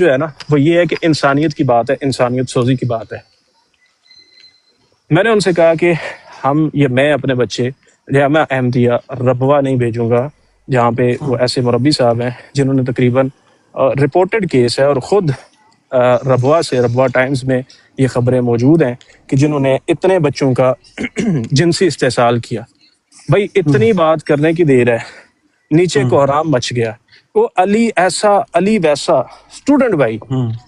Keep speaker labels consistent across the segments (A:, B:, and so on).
A: جو ہے نا وہ یہ ہے کہ انسانیت کی بات ہے، انسانیت سوزی کی بات ہے۔ میں نے ان سے کہا کہ میں اپنے بچے جامعہ احمدیہ ربوہ نہیں بھیجوں گا، جہاں پہ وہ ایسے مربی صاحب ہیں جنہوں نے تقریباً رپورٹڈ کیس ہے، اور خود ربوہ ٹائمز میں یہ خبریں موجود ہیں کہ جنہوں نے اتنے بچوں کا جنسی استحصال کیا۔ بھائی اتنی بات کرنے کی دیر ہے، نیچے کوہرام مچ گیا۔ وہ علی ایسا علی ویسا اسٹوڈنٹ بھائی،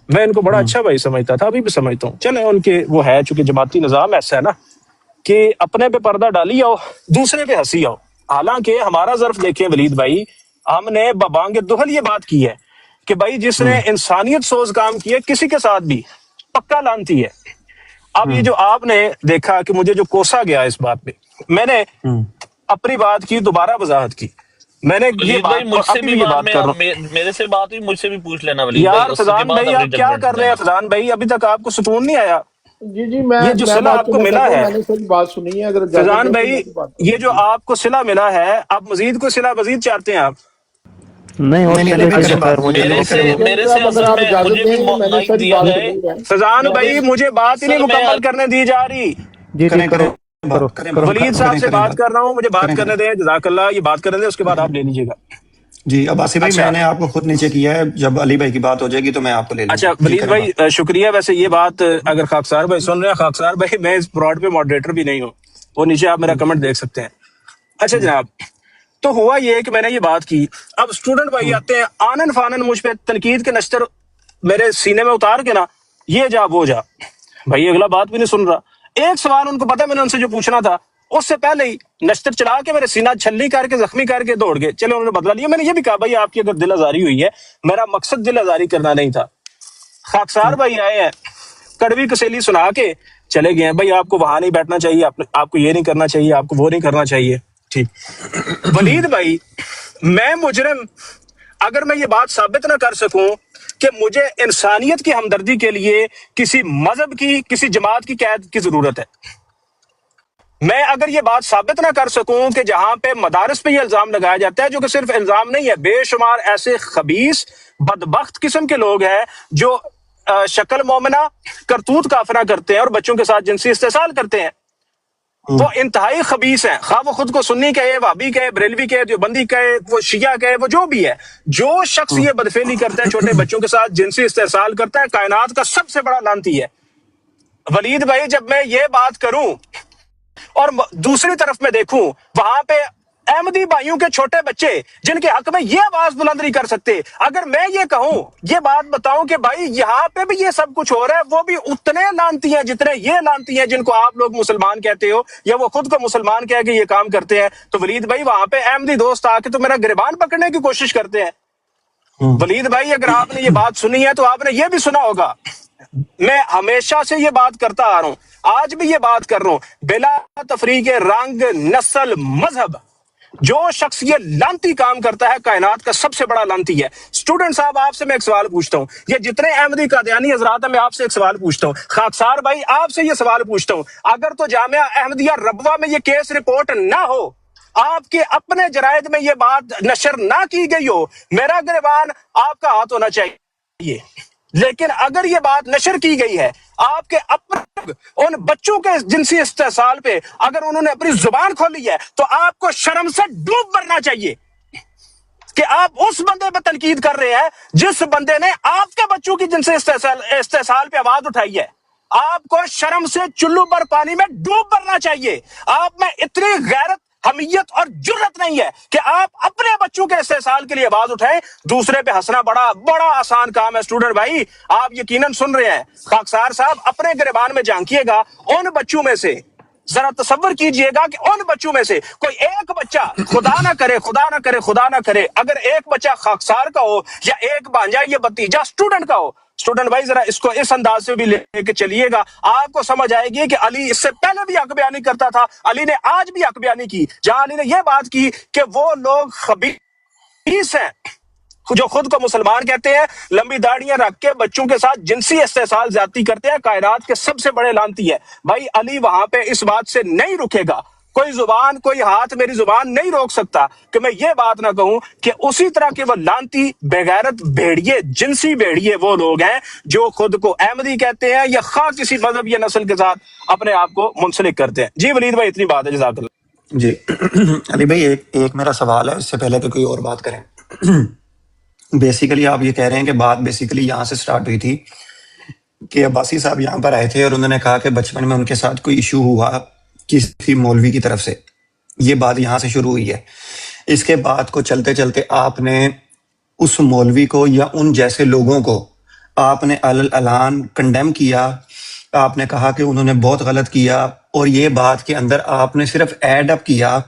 A: میں ان کو بڑا اچھا بھائی سمجھتا تھا، ابھی بھی سمجھتا ہوں۔ چلے ان کے وہ ہے، چونکہ جماعتی نظام ایسا ہے نا کہ اپنے پہ پردہ ڈالی آؤ، دوسرے پہ ہنسی آؤ۔ حالانکہ ہمارا ظرف دیکھیں ولید بھائی، ہم نے ببانگ دہل یہ بات کی ہے کہ بھائی جس نے انسانیت سوز کام کیا کسی کے ساتھ بھی پکا لانتی ہے۔ اب یہ جو آپ نے دیکھا کہ مجھے جو کوسا گیا اس بات پہ، میں نے اپنی بات کی، دوبارہ وضاحت کی۔ میں نے یہ
B: ولید بھائی
A: بات،
B: مجھ
A: اور
B: سے
A: ابھی
B: بھی
A: یہ
B: بعد
A: بات
B: میں
A: کر رہا ہوں۔
B: میرے سے بات ہوئی، مجھ سے بھی پوچھ لینا ولید بھائی،
A: یار
B: اس کے
A: فضان
B: بعد
A: بھائی
B: اگلی
A: آپ کیا
B: ججمنٹ
A: کر رہے ہیں؟
B: دینا۔
A: فضان بھائی ابھی تک آپ کو سکون نہیں آیا؟
C: جی
A: یہ جو
C: میں
A: صلہ
C: بات
A: آپ کو
C: کرنا
A: ملا
C: چاہتا ہوں،
A: ہے
C: میں نے صرف بات سنی ہے، اگر اجازت
A: فضان
C: دیں تو
A: بھائی،
C: میں بھی بات کروں
A: یہ جو
C: جی۔
A: آپ کو صلہ ملا ہے، آپ مزید کوئی صلہ مزید چاہتے ہیں آپ؟
D: نہیں، اور
E: نہیں
D: چلے
E: ابھی
D: ٹھیک
E: کریں
D: ہے،
E: بات،
D: خیر مجھے
B: میرے
D: بھی
B: سے
C: چل صاحب اگر
B: اصل
C: آپ
B: میں
C: اجازت
B: مجھے بھی
C: دیں میں نے
B: مائک
C: ساری
B: دیا
C: بات
B: جائے۔
C: کرنی ہے۔
A: فضان
B: میرے
A: بھائی مجھے بات ہی نہیں
B: اصل میں
A: مکمل کرنے دی جا رہی۔
D: جی
E: کریں
D: کرو کرو
E: بات، کریں
D: کرو۔
E: بات،
A: ولید صاحب سے
E: کریں
A: بات
E: بات،
A: کر رہا ہوں، مجھے بات
E: کریں
A: کرنے دیں، جزاک اللہ، یہ بات کرنے دیں، اس کے بعد آپ لے لیجیے گا۔
E: جی عباسی بھائی
A: اچھا
E: میں نے آپ کو خود نیچے کیا ہے، جب علی بھائی کی بات ہو جائے گی تو میں آپ کو لے لوں
A: اچھا
E: گا۔ جی
A: ولید
E: کریں
A: بھائی
E: بات۔
A: شکریہ۔ ویسے یہ بات اگر خاکسار بھائی سن رہے ہیں، خاکسار بھائی میں اس پراڈ پہ ماڈریٹر بھی نہیں ہوں، وہ نیچے آپ میرا کمنٹ دیکھ سکتے ہیں۔ اچھا جناب، تو ہوا یہ کہ میں نے یہ بات کی، اب اسٹوڈنٹ بھائی آتے ہیں آنن فانن مجھ پہ تنقید کے نشتر میرے سینے میں اتار کے نا، یہ جا وہ جا، بھائی اگلا بات بھی نہیں سن رہا۔ ایک سوال ان کو پتا میں نے ان سے جو پوچھنا تھا، اس سے پہلے ہی نشتر چلا کے میرے سینہ چھلی کر کے زخمی کر کے دوڑ گئے۔ چلے انہوں نے بدلا لیا۔ میں نے یہ بھی کہا بھائی آپ کی اگر دل آزاری ہوئی ہے، میرا مقصد دل آزاری کرنا نہیں تھا۔ خاکسار بھائی آئے ہیں، کڑوی کسیلی سنا کے چلے گئے ہیں، بھائی آپ کو وہاں نہیں بیٹھنا چاہیے، آپ کو یہ نہیں کرنا چاہیے، آپ کو وہ نہیں کرنا چاہیے۔ ٹھیک ولید بھائی، میں مجرم اگر میں یہ بات ثابت نہ کر سکوں کہ مجھے انسانیت کی ہمدردی کے لیے کسی مذہب کی، کسی جماعت کی قید کی ضرورت ہے، میں اگر یہ بات ثابت نہ کر سکوں کہ جہاں پہ مدارس پہ یہ الزام لگایا جاتا ہے، جو کہ صرف الزام نہیں ہے، بے شمار ایسے خبیث بدبخت قسم کے لوگ ہیں جو شکل مومنہ کرتوت کافرہ کرتے ہیں اور بچوں کے ساتھ جنسی استحصال کرتے ہیں، وہ انتہائی خبیث ہیں، خواہ وہ خود کو سنی کہے، وہابی کہے، بریلوی کہے، دیوبندی کہے، وہ شیعہ کہے، وہ جو بھی ہے، جو شخص یہ بدفعلی کرتا ہے، چھوٹے بچوں کے ساتھ جنسی استحصال کرتا ہے، کائنات کا سب سے بڑا لعنتی ہے۔ ولید بھائی جب میں یہ بات کروں اور دوسری طرف میں دیکھوں، وہاں پہ احمدی بھائیوں کے چھوٹے بچے جن کے حق میں یہ آواز بلند نہیں کر سکتے، اگر میں یہ کہوں، یہ بات بتاؤں کہ بھائی یہاں پہ بھی یہ سب کچھ ہو رہا ہے، وہ بھی اتنے لعنتی ہیں جتنے یہ لعنتی ہیں جن کو آپ لوگ مسلمان کہتے ہو، یا وہ خود کو مسلمان کہہ کے یہ کام کرتے ہیں، تو ولید بھائی وہاں پہ احمدی دوست آ کے تو میرا گریبان پکڑنے کی کوشش کرتے ہیں۔ ولید بھائی اگر آپ نے یہ بات سنی ہے تو آپ نے یہ بھی سنا ہوگا، میں ہمیشہ سے یہ بات کرتا آ رہا ہوں، آج بھی یہ بات کر رہا ہوں، بلا تفریق رنگ، نسل، مذہب، جو شخص یہ لانتی کام کرتا ہے کائنات کا سب سے بڑا لانتی ہے۔ اسٹوڈنٹ صاحب آپ سے میں ایک سوال پوچھتا ہوں، یہ جتنے احمدی قادیانی حضرات ہیں، میں آپ سے ایک سوال پوچھتا ہوں، خاکسار بھائی آپ سے یہ سوال پوچھتا ہوں، اگر تو جامعہ احمدیہ ربوہ میں یہ کیس رپورٹ نہ ہو، آپ کے اپنے جرائد میں یہ بات نشر نہ کی گئی ہو، میرا گریبان آپ کا ہاتھ ہونا چاہیے، لیکن اگر یہ بات نشر کی گئی ہے، آپ کے اپنے ان بچوں کے جنسی استحصال پہ اگر انہوں نے اپنی زبان کھولی ہے، تو آپ کو شرم سے ڈوب مرنا چاہیے کہ آپ اس بندے پہ تنقید کر رہے ہیں جس بندے نے آپ کے بچوں کی جنسی استحصال پہ آواز اٹھائی ہے۔ آپ کو شرم سے چلو پر پانی میں ڈوب مرنا چاہیے۔ آپ میں اتنی غیرت، حمیت اور جرت نہیں ہے کہ آپ اپنے بچوں کے استحصال کے لیے آواز اٹھائیں۔ دوسرے پہ ہنسنا بڑا آسان کام ہے۔ اسٹوڈنٹ بھائی آپ یقیناً سن رہے ہیں، خاکسار صاحب اپنے گریبان میں جھانکیے گا، ان بچوں میں سے ذرا تصور کیجئے گا کہ ان بچوں میں سے کوئی ایک بچہ، خدا نہ کرے خدا نہ کرے خدا نہ کرے، اگر ایک بچہ خاکسار کا ہو یا ایک بانجا یا بھتیجا اسٹوڈنٹ کا ہو، اسٹوڈنٹ بھائی ذرا اس کو اس انداز سے بھی لے کے چلیے گا، آپ کو سمجھ آئے گی کہ علی اس سے پہلے بھی حق بیانی کرتا تھا، علی نے آج بھی حق بیانی کی، جہاں علی نے یہ بات کی کہ وہ لوگ خبیث ہیں جو خود کو مسلمان کہتے ہیں، لمبی داڑیاں رکھ کے بچوں کے ساتھ جنسی استحصال زیادتی کرتے ہیں، کائنات کے سب سے بڑے لعنتی ہے۔ بھائی علی وہاں پہ اس بات سے نہیں رکے گا، کوئی زبان کوئی ہاتھ میری زبان نہیں روک سکتا کہ میں یہ بات نہ کہوں کہ اسی طرح کے وہ لانتی بغیرت بھیڑیے جنسی بھیڑیے وہ لوگ ہیں جو خود کو احمدی کہتے ہیں یا خواہ کسی مذہب یا نسل کے ساتھ اپنے آپ کو منسلک کرتے ہیں. جی ولید بھائی اتنی بات ہے, جزاک اللہ.
E: جی علی بھائی ایک میرا سوال ہے, اس سے پہلے کہ کوئی اور بات کریں. بیسیکلی آپ یہ کہہ رہے ہیں کہ بات بیسیکلی یہاں سے سٹارٹ ہوئی تھی کہ عباسی صاحب یہاں پر آئے تھے اور انہوں نے کہا کہ بچپن میں ان کے ساتھ کوئی ایشو ہوا کسی مولوی کی طرف سے. یہ بات یہاں سے شروع ہوئی ہے. اس کے بعد کو چلتے چلتے آپ نے اس مولوی کو یا ان جیسے لوگوں کو آپ نے اعلان کنڈیم کیا. آپ نے کہا کہ انہوں نے بہت غلط کیا, اور یہ بات کے اندر آپ نے صرف ایڈ اپ کیا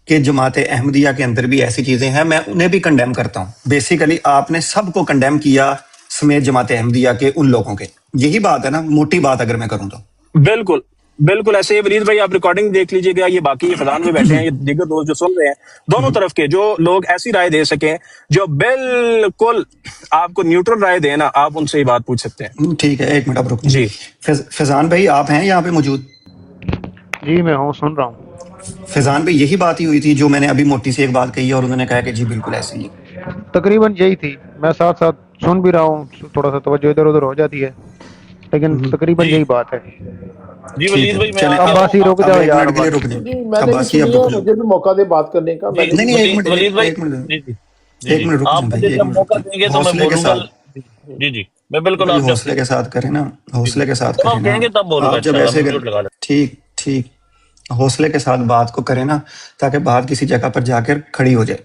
E: کہ جماعت احمدیہ کے اندر بھی ایسی چیزیں ہیں, میں انہیں بھی کنڈیم کرتا ہوں. بیسیکلی آپ نے سب کو کنڈیم کیا سمیت جماعت احمدیہ کے ان لوگوں کے. یہی بات ہے نا, موٹی بات اگر میں کروں تو.
A: بالکل بالکل ایسے ہی. ولید بھائی آپ ریکارڈنگ دیکھ لیجئے گا, یہ باقی یہ فضان میں بیٹھے ہیں, یہ دیگر دوست جو سن رہے ہیں, دونوں طرف کے جو لوگ ایسی رائے دے سکیں جو بالکل آپ کو نیوٹرل رائے دیں نا, آپ ان سے یہ بات پوچھ سکتے ہیں.
E: ٹھیک ہے, ایک منٹ آپ رکیں.
A: جی
E: فیضان بھائی آپ ہیں یہاں پہ موجود؟
D: جی میں ہوں, سن رہا ہوں.
E: فیضان بھائی یہی بات ہی ہوئی تھی جو میں نے ابھی موٹی سی ایک بات کہی ہے اور انہوں نے کہا کہ جی بالکل ایسے ہی.
D: تقریباً یہی تھی, میں ساتھ ساتھ سن بھی رہا ہوں, تھوڑا سا توجہ ادھر ادھر ہو جاتی ہے, لیکن تقریباً
B: جی
D: یہی بات ہے.
B: جی
E: ٹھیک
B: ولید
E: ہے,
B: بھائی میں
E: چلیں
B: آپ
D: عباسی
E: اب
D: رک جاؤ
E: ایک
D: یار,
E: منٹ کے لیے
D: عباسی.
E: رک جائیں.
C: جی میں نے بھی
E: عباسی اب
C: سنی ہے,
E: رک جاؤ.
C: مجھے بھی موقع دے بات کرنے کا. میں
B: جی
C: نے
E: نہیں نہیں,
B: ولید بھائی
E: ایک منٹ
B: جی جی جی
E: ایک
B: جی
E: منٹ رک
B: آپ
E: جائیں
B: مجھے
E: بھائی, ایک
B: جب
E: منٹ
B: موقع
E: رک
B: دیں گے
E: جائیں.
B: تو میں
E: حوصلے کے
B: بولوں گا.
E: ساتھ
B: جی جی میں بالکل
E: بھائی,
B: آپ جب
E: حوصلے کے ساتھ کریں نا,
B: جی جی
E: حوصلے کے ساتھ
B: جب
E: کریں
B: آپ
E: نا.
B: کہیں گے تب بولوں گا
E: آپ جب
B: انشاءاللہ,
E: ایسے
B: میں
E: کریں,
B: میوٹ لگا لیتا
E: ٹھیک ٹھیک, حوصلے کے ساتھ بات کو کریں نا, تاکہ بات کسی جگہ پر جا کر کھڑی ہو جائے.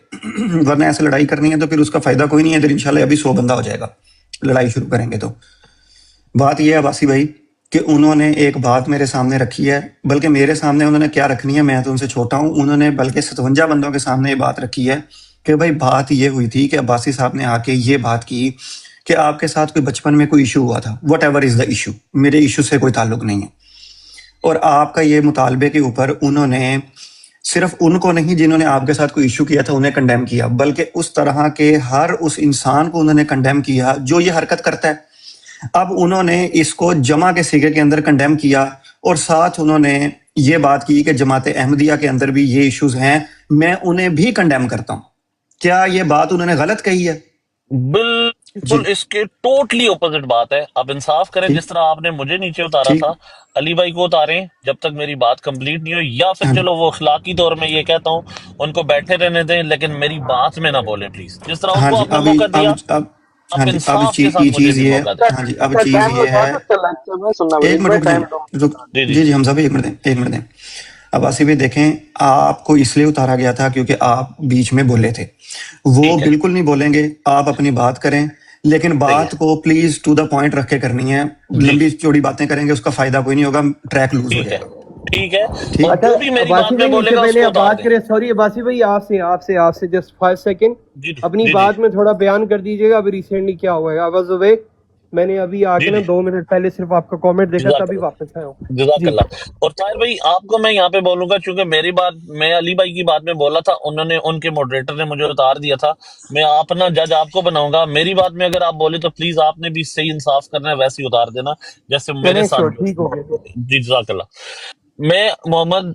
E: ورنہ ایسے لڑائی کرنی ہے تو پھر اس کا فائدہ کوئی نہیں ہے. پھر انشاءاللہ ابھی 100 بندہ ہو جائے گا لڑائی شروع کریں گے تو. بات یہ ہے عباسی بھائی کہ انہوں نے ایک بات میرے سامنے رکھی ہے, بلکہ میرے سامنے انہوں نے کیا رکھنی ہے, میں تو ان سے چھوٹا ہوں, انہوں نے بلکہ 57 بندوں کے سامنے یہ بات رکھی ہے کہ بھائی بات یہ ہوئی تھی کہ عباسی صاحب نے آ کے یہ بات کی کہ آپ کے ساتھ کوئی بچپن میں کوئی ایشو ہوا تھا. What ever is the issue, میرے ایشو سے کوئی تعلق نہیں ہے. اور آپ کا یہ مطالبے کے اوپر انہوں نے صرف ان کو نہیں جنہوں نے آپ کے ساتھ کوئی ایشو کیا تھا انہیں کنڈیم کیا, بلکہ اس طرح کے ہر اس انسان کو انہوں نے کنڈیم کیا جو یہ حرکت کرتا ہے. اب انہوں نے اس کو جمع کے صیغے کے اندر کنڈیم کیا, اور ساتھ انہوں نے یہ بات کی کہ جماعت احمدیہ کے اندر بھی یہ ایشوز ہیں, میں انہیں بھی کنڈیم کرتا ہوں. کیا یہ بات انہوں نے غلط کہی ہے؟
B: بالکل
E: جی
B: اس کے ٹوٹلی اپوزٹ بات ہے. آپ انصاف کریں,
E: ٹھیک
B: جس طرح آپ نے مجھے نیچے اتارا
E: ٹھیک.
B: تھا, علی بھائی کو اتاریں جب تک میری بات کمپلیٹ نہیں ہو, یا پھر
E: ہاں جی
B: چلو وہ اخلاقی طور میں یہ کہتا ہوں ان کو بیٹھے رہنے دیں, لیکن میری بات میں نہ بولیں پلیز. جس طرح ان
E: ہاں
B: کو
E: جی,
B: آپ نے
E: اب
B: موقع
E: اب
B: دیا,
E: اب ہاں
B: آپ
E: جی, اب
B: انصاف کے ساتھ مجھے
E: چیز
B: بھی
E: یہ ہے,
B: موقع دیں.
E: ہاں جی, اب چیز یہ ہے.
F: سننا
E: ایک
F: ولید
E: منٹ
F: بھائی,
E: رک جائیں,
F: ٹائم دو.
E: رک.
B: جی جی
E: جی جی حمزہ بھائی ایک منٹ دیں, ایک منٹ دیں. اب آصف بھائی دیکھیں, آپ کو اس لیے اتارا گیا تھا کیونکہ آپ بیچ میں بولے تھے. وہ
B: ٹھیک ہے
E: بالکل نہیں بولیں گے, آپ اپنی بات کریں, لیکن
B: صحیح
E: بات
B: ہے.
E: کو پلیز ٹو دا پوائنٹ رکھ کے کرنی ہے.
B: جی
E: لمبی چوڑی باتیں کریں گے اس کا فائدہ کوئی نہیں ہوگا, ٹریک لوز ہو
B: ٹھیک ہے
E: جائے گا.
B: ٹھیک ہے.
E: ٹھیک.
B: اور
F: اچھا
B: جو بھی میری
F: عباسی
B: بات میں
F: بھائی, اس
B: بولے
F: سے
B: گا اس
F: پہلے
B: کو
F: آپ
B: اتار
F: بات
B: دیں.
F: کریں, سوری عباسی بھائی, آپ سے جسٹ 5 سیکنڈ
B: جی جی
F: اپنی
B: جی جی
F: بات میں تھوڑا بیان کر دیجیے گا. ابھی ریسنٹلی کیا ہوا ہے, آواز ہوئے میں نے ابھی آ
B: جی
F: کے نا
B: جی
F: 2 منٹ پہلے صرف آپ کا کامنٹ دیکھا,
B: جزاک
F: تبھی
B: اللہ,
F: واپس آیا ہوں.
B: جزاک
F: جی
B: اللہ. اور طاہر بھائی آپ کو میں یہاں پہ بولوں گا, چونکہ میری بات میں علی بھائی کی بات میں بولا تھا, انہوں نے ان کے موڈریٹر نے مجھے اتار دیا تھا, میں اپنا جج آپ کو بناؤں گا. میری بات میں اگر آپ بولے تو پلیز آپ نے بھی صحیح انصاف کرنا ہے, ویسے ہی اتار دینا جیسے میرے
F: چلیں
B: ساتھ
F: شور, ٹھیک ہو گیا.
B: جی جزاک اللہ. میں محمد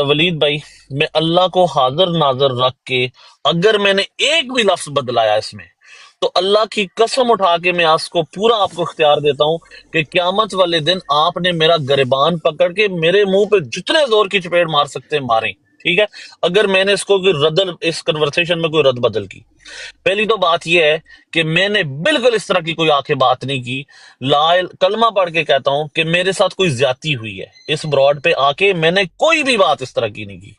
B: ولید بھائی, میں اللہ کو حاضر ناظر رکھ کے اگر میں نے ایک بھی لفظ بدلایا اس میں, تو اللہ کی قسم اٹھا کے میں آج کو پورا آپ کو اختیار دیتا ہوں کہ قیامت والے دن آپ نے میرا گریبان پکڑ کے میرے منہ پہ جتنے زور کی چپیڑ مار سکتے ہیں ماریں. ٹھیک ہے, اگر میں نے اس کو اس کنورسیشن میں کوئی رد بدل کی. پہلی تو بات یہ ہے کہ میں نے بالکل اس طرح کی کوئی آ کے بات نہیں کی. کلمہ پڑھ کے کہتا ہوں کہ میرے ساتھ کوئی زیادتی ہوئی ہے, اس براڈ پہ آ کے میں نے کوئی بھی بات اس طرح کی نہیں کی.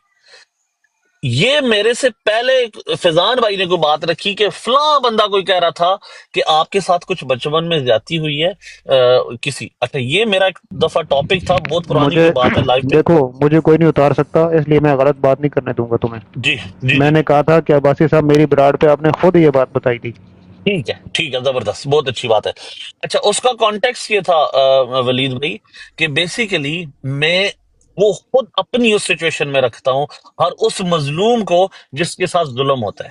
B: یہ میرے سے پہلے فیضان بھائی نے کوئی بات رکھی کہ فلاں بندہ کوئی کہہ رہا تھا کہ آپ کے ساتھ کچھ بچپن میں زیادتی ہوئی ہے کسی. اچھا, یہ میرا ایک دفعہ ٹاپک تھا, بہت پرانی
D: مجھے
B: کوئی بات ہے لائف پہ.
D: دیکھو, مجھے کوئی نہیں اتار سکتا, اس لیے میں غلط بات نہیں کرنے دوں گا تمہیں.
B: جی جی
D: میں
B: جی
D: نے کہا تھا کہ عباسی صاحب میری براڈ پہ آپ نے خود یہ بات بتائی تھی.
B: ٹھیک ہے, ٹھیک ہے, زبردست, بہت اچھی بات ہے. اچھا, اس کا کانٹیکس یہ تھا ولید بھائی کہ بیسیکلی میں وہ خود اپنی اس سچویشن میں رکھتا ہوں ہر اس مظلوم کو جس کے ساتھ ظلم ہوتا ہے.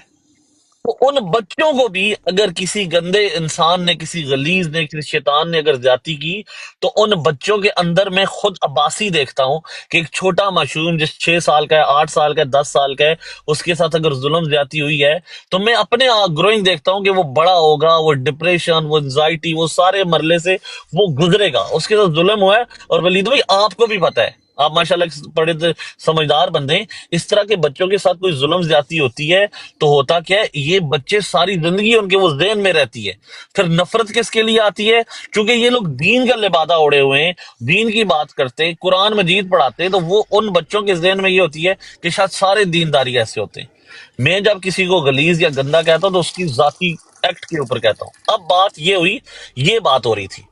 B: تو ان بچوں کو بھی اگر کسی گندے انسان نے، کسی غلیظ نے، کسی شیطان نے اگر زیادتی کی، تو ان بچوں کے اندر میں خود عباسی دیکھتا ہوں کہ ایک چھوٹا معصوم جس 6 سال کا ہے، 8 سال کا ہے، 10 سال کا ہے، اس کے ساتھ اگر ظلم زیادتی ہوئی ہے، تو میں اپنے گروئنگ دیکھتا ہوں کہ وہ بڑا ہوگا، وہ ڈپریشن، وہ انزائٹی، وہ سارے مرلے سے وہ گزرے گا، اس کے ساتھ ظلم ہوا ہے۔ اور ولید بھائی آپ کو بھی پتہ ہے، آپ ماشاءاللہ پڑھے سمجھدار بندے ہیں، اس طرح کے بچوں کے ساتھ کوئی ظلم زیادتی ہوتی ہے تو ہوتا کیا ہے، یہ بچے ساری زندگی ان کے وہ ذہن میں رہتی ہے۔ پھر نفرت کس کے لیے آتی ہے؟ چونکہ یہ لوگ دین کا لبادہ اوڑے ہوئے ہیں، دین کی بات کرتے ہیں، قرآن مجید پڑھاتے ہیں، تو وہ ان بچوں کے ذہن میں یہ ہوتی ہے کہ شاید سارے دینداری ایسے ہوتے ہیں۔ میں جب کسی کو غلیظ یا گندا کہتا ہوں تو اس کی ذاتی ایکٹ کے اوپر کہتا ہوں۔ اب بات یہ ہوئی، یہ بات ہو رہی تھی،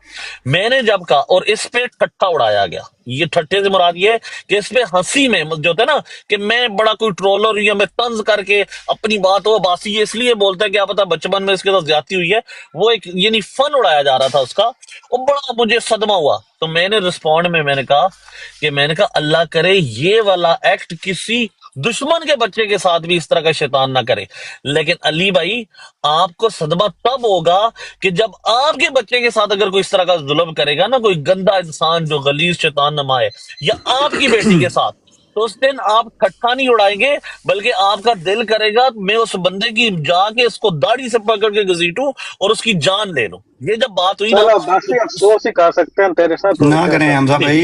B: میں نے جب کہا، اور اس پہ ٹھٹا اڑایا گیا، یہ ٹھٹے سے مراد یہ ہے کہ اس پہ ہنسی میں جو ہوتا ہے نا کہ میں بڑا کوئی ٹرولر یا میں طنز کر کے اپنی بات ہو باسی یہ اس لیے بولتا ہے کہ آپ پتا بچپن میں اس کے ساتھ زیادتی ہوئی ہے، وہ ایک یعنی فن اڑایا جا رہا تھا اس کا، وہ بڑا مجھے صدمہ ہوا۔ تو میں نے رسپونڈ میں نے کہا اللہ کرے یہ والا ایکٹ کسی دشمن کے بچے کے ساتھ بھی اس طرح کا شیطان نہ کرے۔ لیکن علی بھائی آپ کو صدمہ تب ہوگا کہ جب آپ کے بچے کے ساتھ اگر کوئی اس طرح کا ظلم کرے گا نا، کوئی گندا انسان جو غلیظ شیطان نما ہے، یا آپ کی بیٹی کے ساتھ، تو اس دن آپ کھٹا نہیں اڑائیں گے، بلکہ آپ کا دل کرے گا میں اس بندے کی جا کے اس کو داڑھی سے پکڑ کے گھسیٹوں اور اس کی جان لے لوں۔ یہ جب بات ہوئی نا
G: چلو باسی افسوس ہی کر سکتے ہیں تیرے ساتھ
E: نہ کریں حمزہ بھائی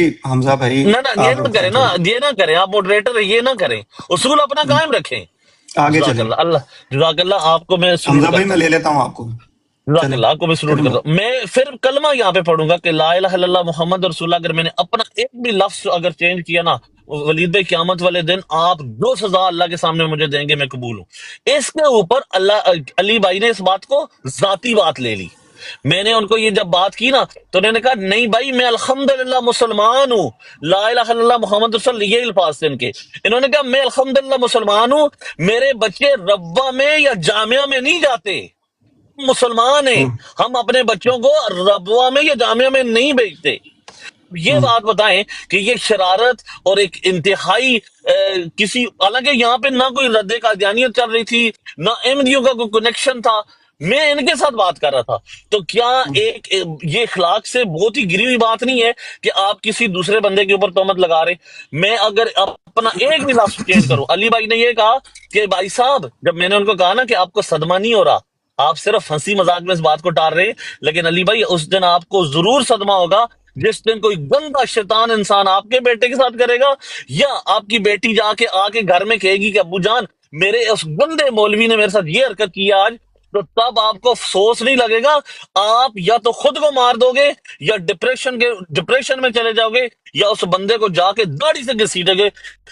B: نہ یہ
E: آپ
B: نہ کریں نا، یہ نہ کریں، آپ موڈریٹر یہ نہ کریں، اصول اپنا قائم رکھیں۔
E: آگے
B: جزاک
E: چلیں۔
B: اللہ، جزاک اللہ، آپ کو میں سلوٹ
E: حمزہ بھائی
B: کرتا
E: میں
B: ہوں،
E: لے لیتا ہوں آپ کو،
B: جزاک
E: چلیں
B: اللہ، آپ کو میں سلوٹ
E: کلمہ۔
B: کرتا ہوں۔ میں پھر کلمہ یہاں پہ پڑھوں گا کہ لا الہ الا اللہ محمد رسول اللہ، اگر میں نے اپنا ایک بھی لفظ اگر چینج کیا نا، ولید بھائی قیامت والے دن آپ جو سزا اللہ کے سامنے مجھے دیں گے میں قبول ہوں۔ اس کے اوپر علی بھائی نے اس بات کو ذاتی بات لے لی۔ میں نے ان کو یہ جب بات کی نا تو انہوں نے کہا نہیں بھائی میں الحمدللہ مسلمان ہوں، لا الہ الا اللہ محمد رسول اللہ، یہ الفاظ تھے ان کے۔ انہوں نے کہا میں الحمدللہ مسلمان ہوں، میرے بچے ربوہ میں یا جامعہ میں نہیں جاتے، مسلمان ہیں، ہم اپنے بچوں کو ربوہ میں یا جامعہ میں نہیں بھیجتے۔ یہ بات بتائیں کہ یہ شرارت اور ایک انتہائی کسی، حالانکہ یہاں پہ نہ کوئی رد قادیانیت چل رہی تھی، نہ احمدیوں کا کوئی کنیکشن تھا، میں ان کے ساتھ بات کر رہا تھا۔ تو کیا ایک یہ اخلاق سے بہت ہی گری ہوئی بات نہیں ہے کہ آپ کسی دوسرے بندے کے اوپر تہمت لگا رہے؟ میں اگر اپنا ایک بھی لفظ چینج کروں، علی بھائی نے یہ کہا کہ بھائی صاحب، جب میں نے ان کو کہا نا کہ آپ کو صدمہ نہیں ہو رہا، آپ صرف ہنسی مذاق میں اس بات کو ٹال رہے ہیں، لیکن علی بھائی اس دن آپ کو ضرور صدمہ ہوگا جس دن کوئی گندا شیطان انسان آپ کے بیٹے کے ساتھ کرے گا، یا آپ کی بیٹی جا کے آ کے گھر میں کہے گی کہ ابو جان میرے اس گندے مولوی نے میرے ساتھ یہ حرکت کی آج، تو تب آپ کو افسوس نہیں لگے گا، آپ یا تو خود کو مار دو گے یا ڈپریشن میں چلے جاؤ گے، یا اس بندے کو جا کے داڑھی سے گھسیٹے گے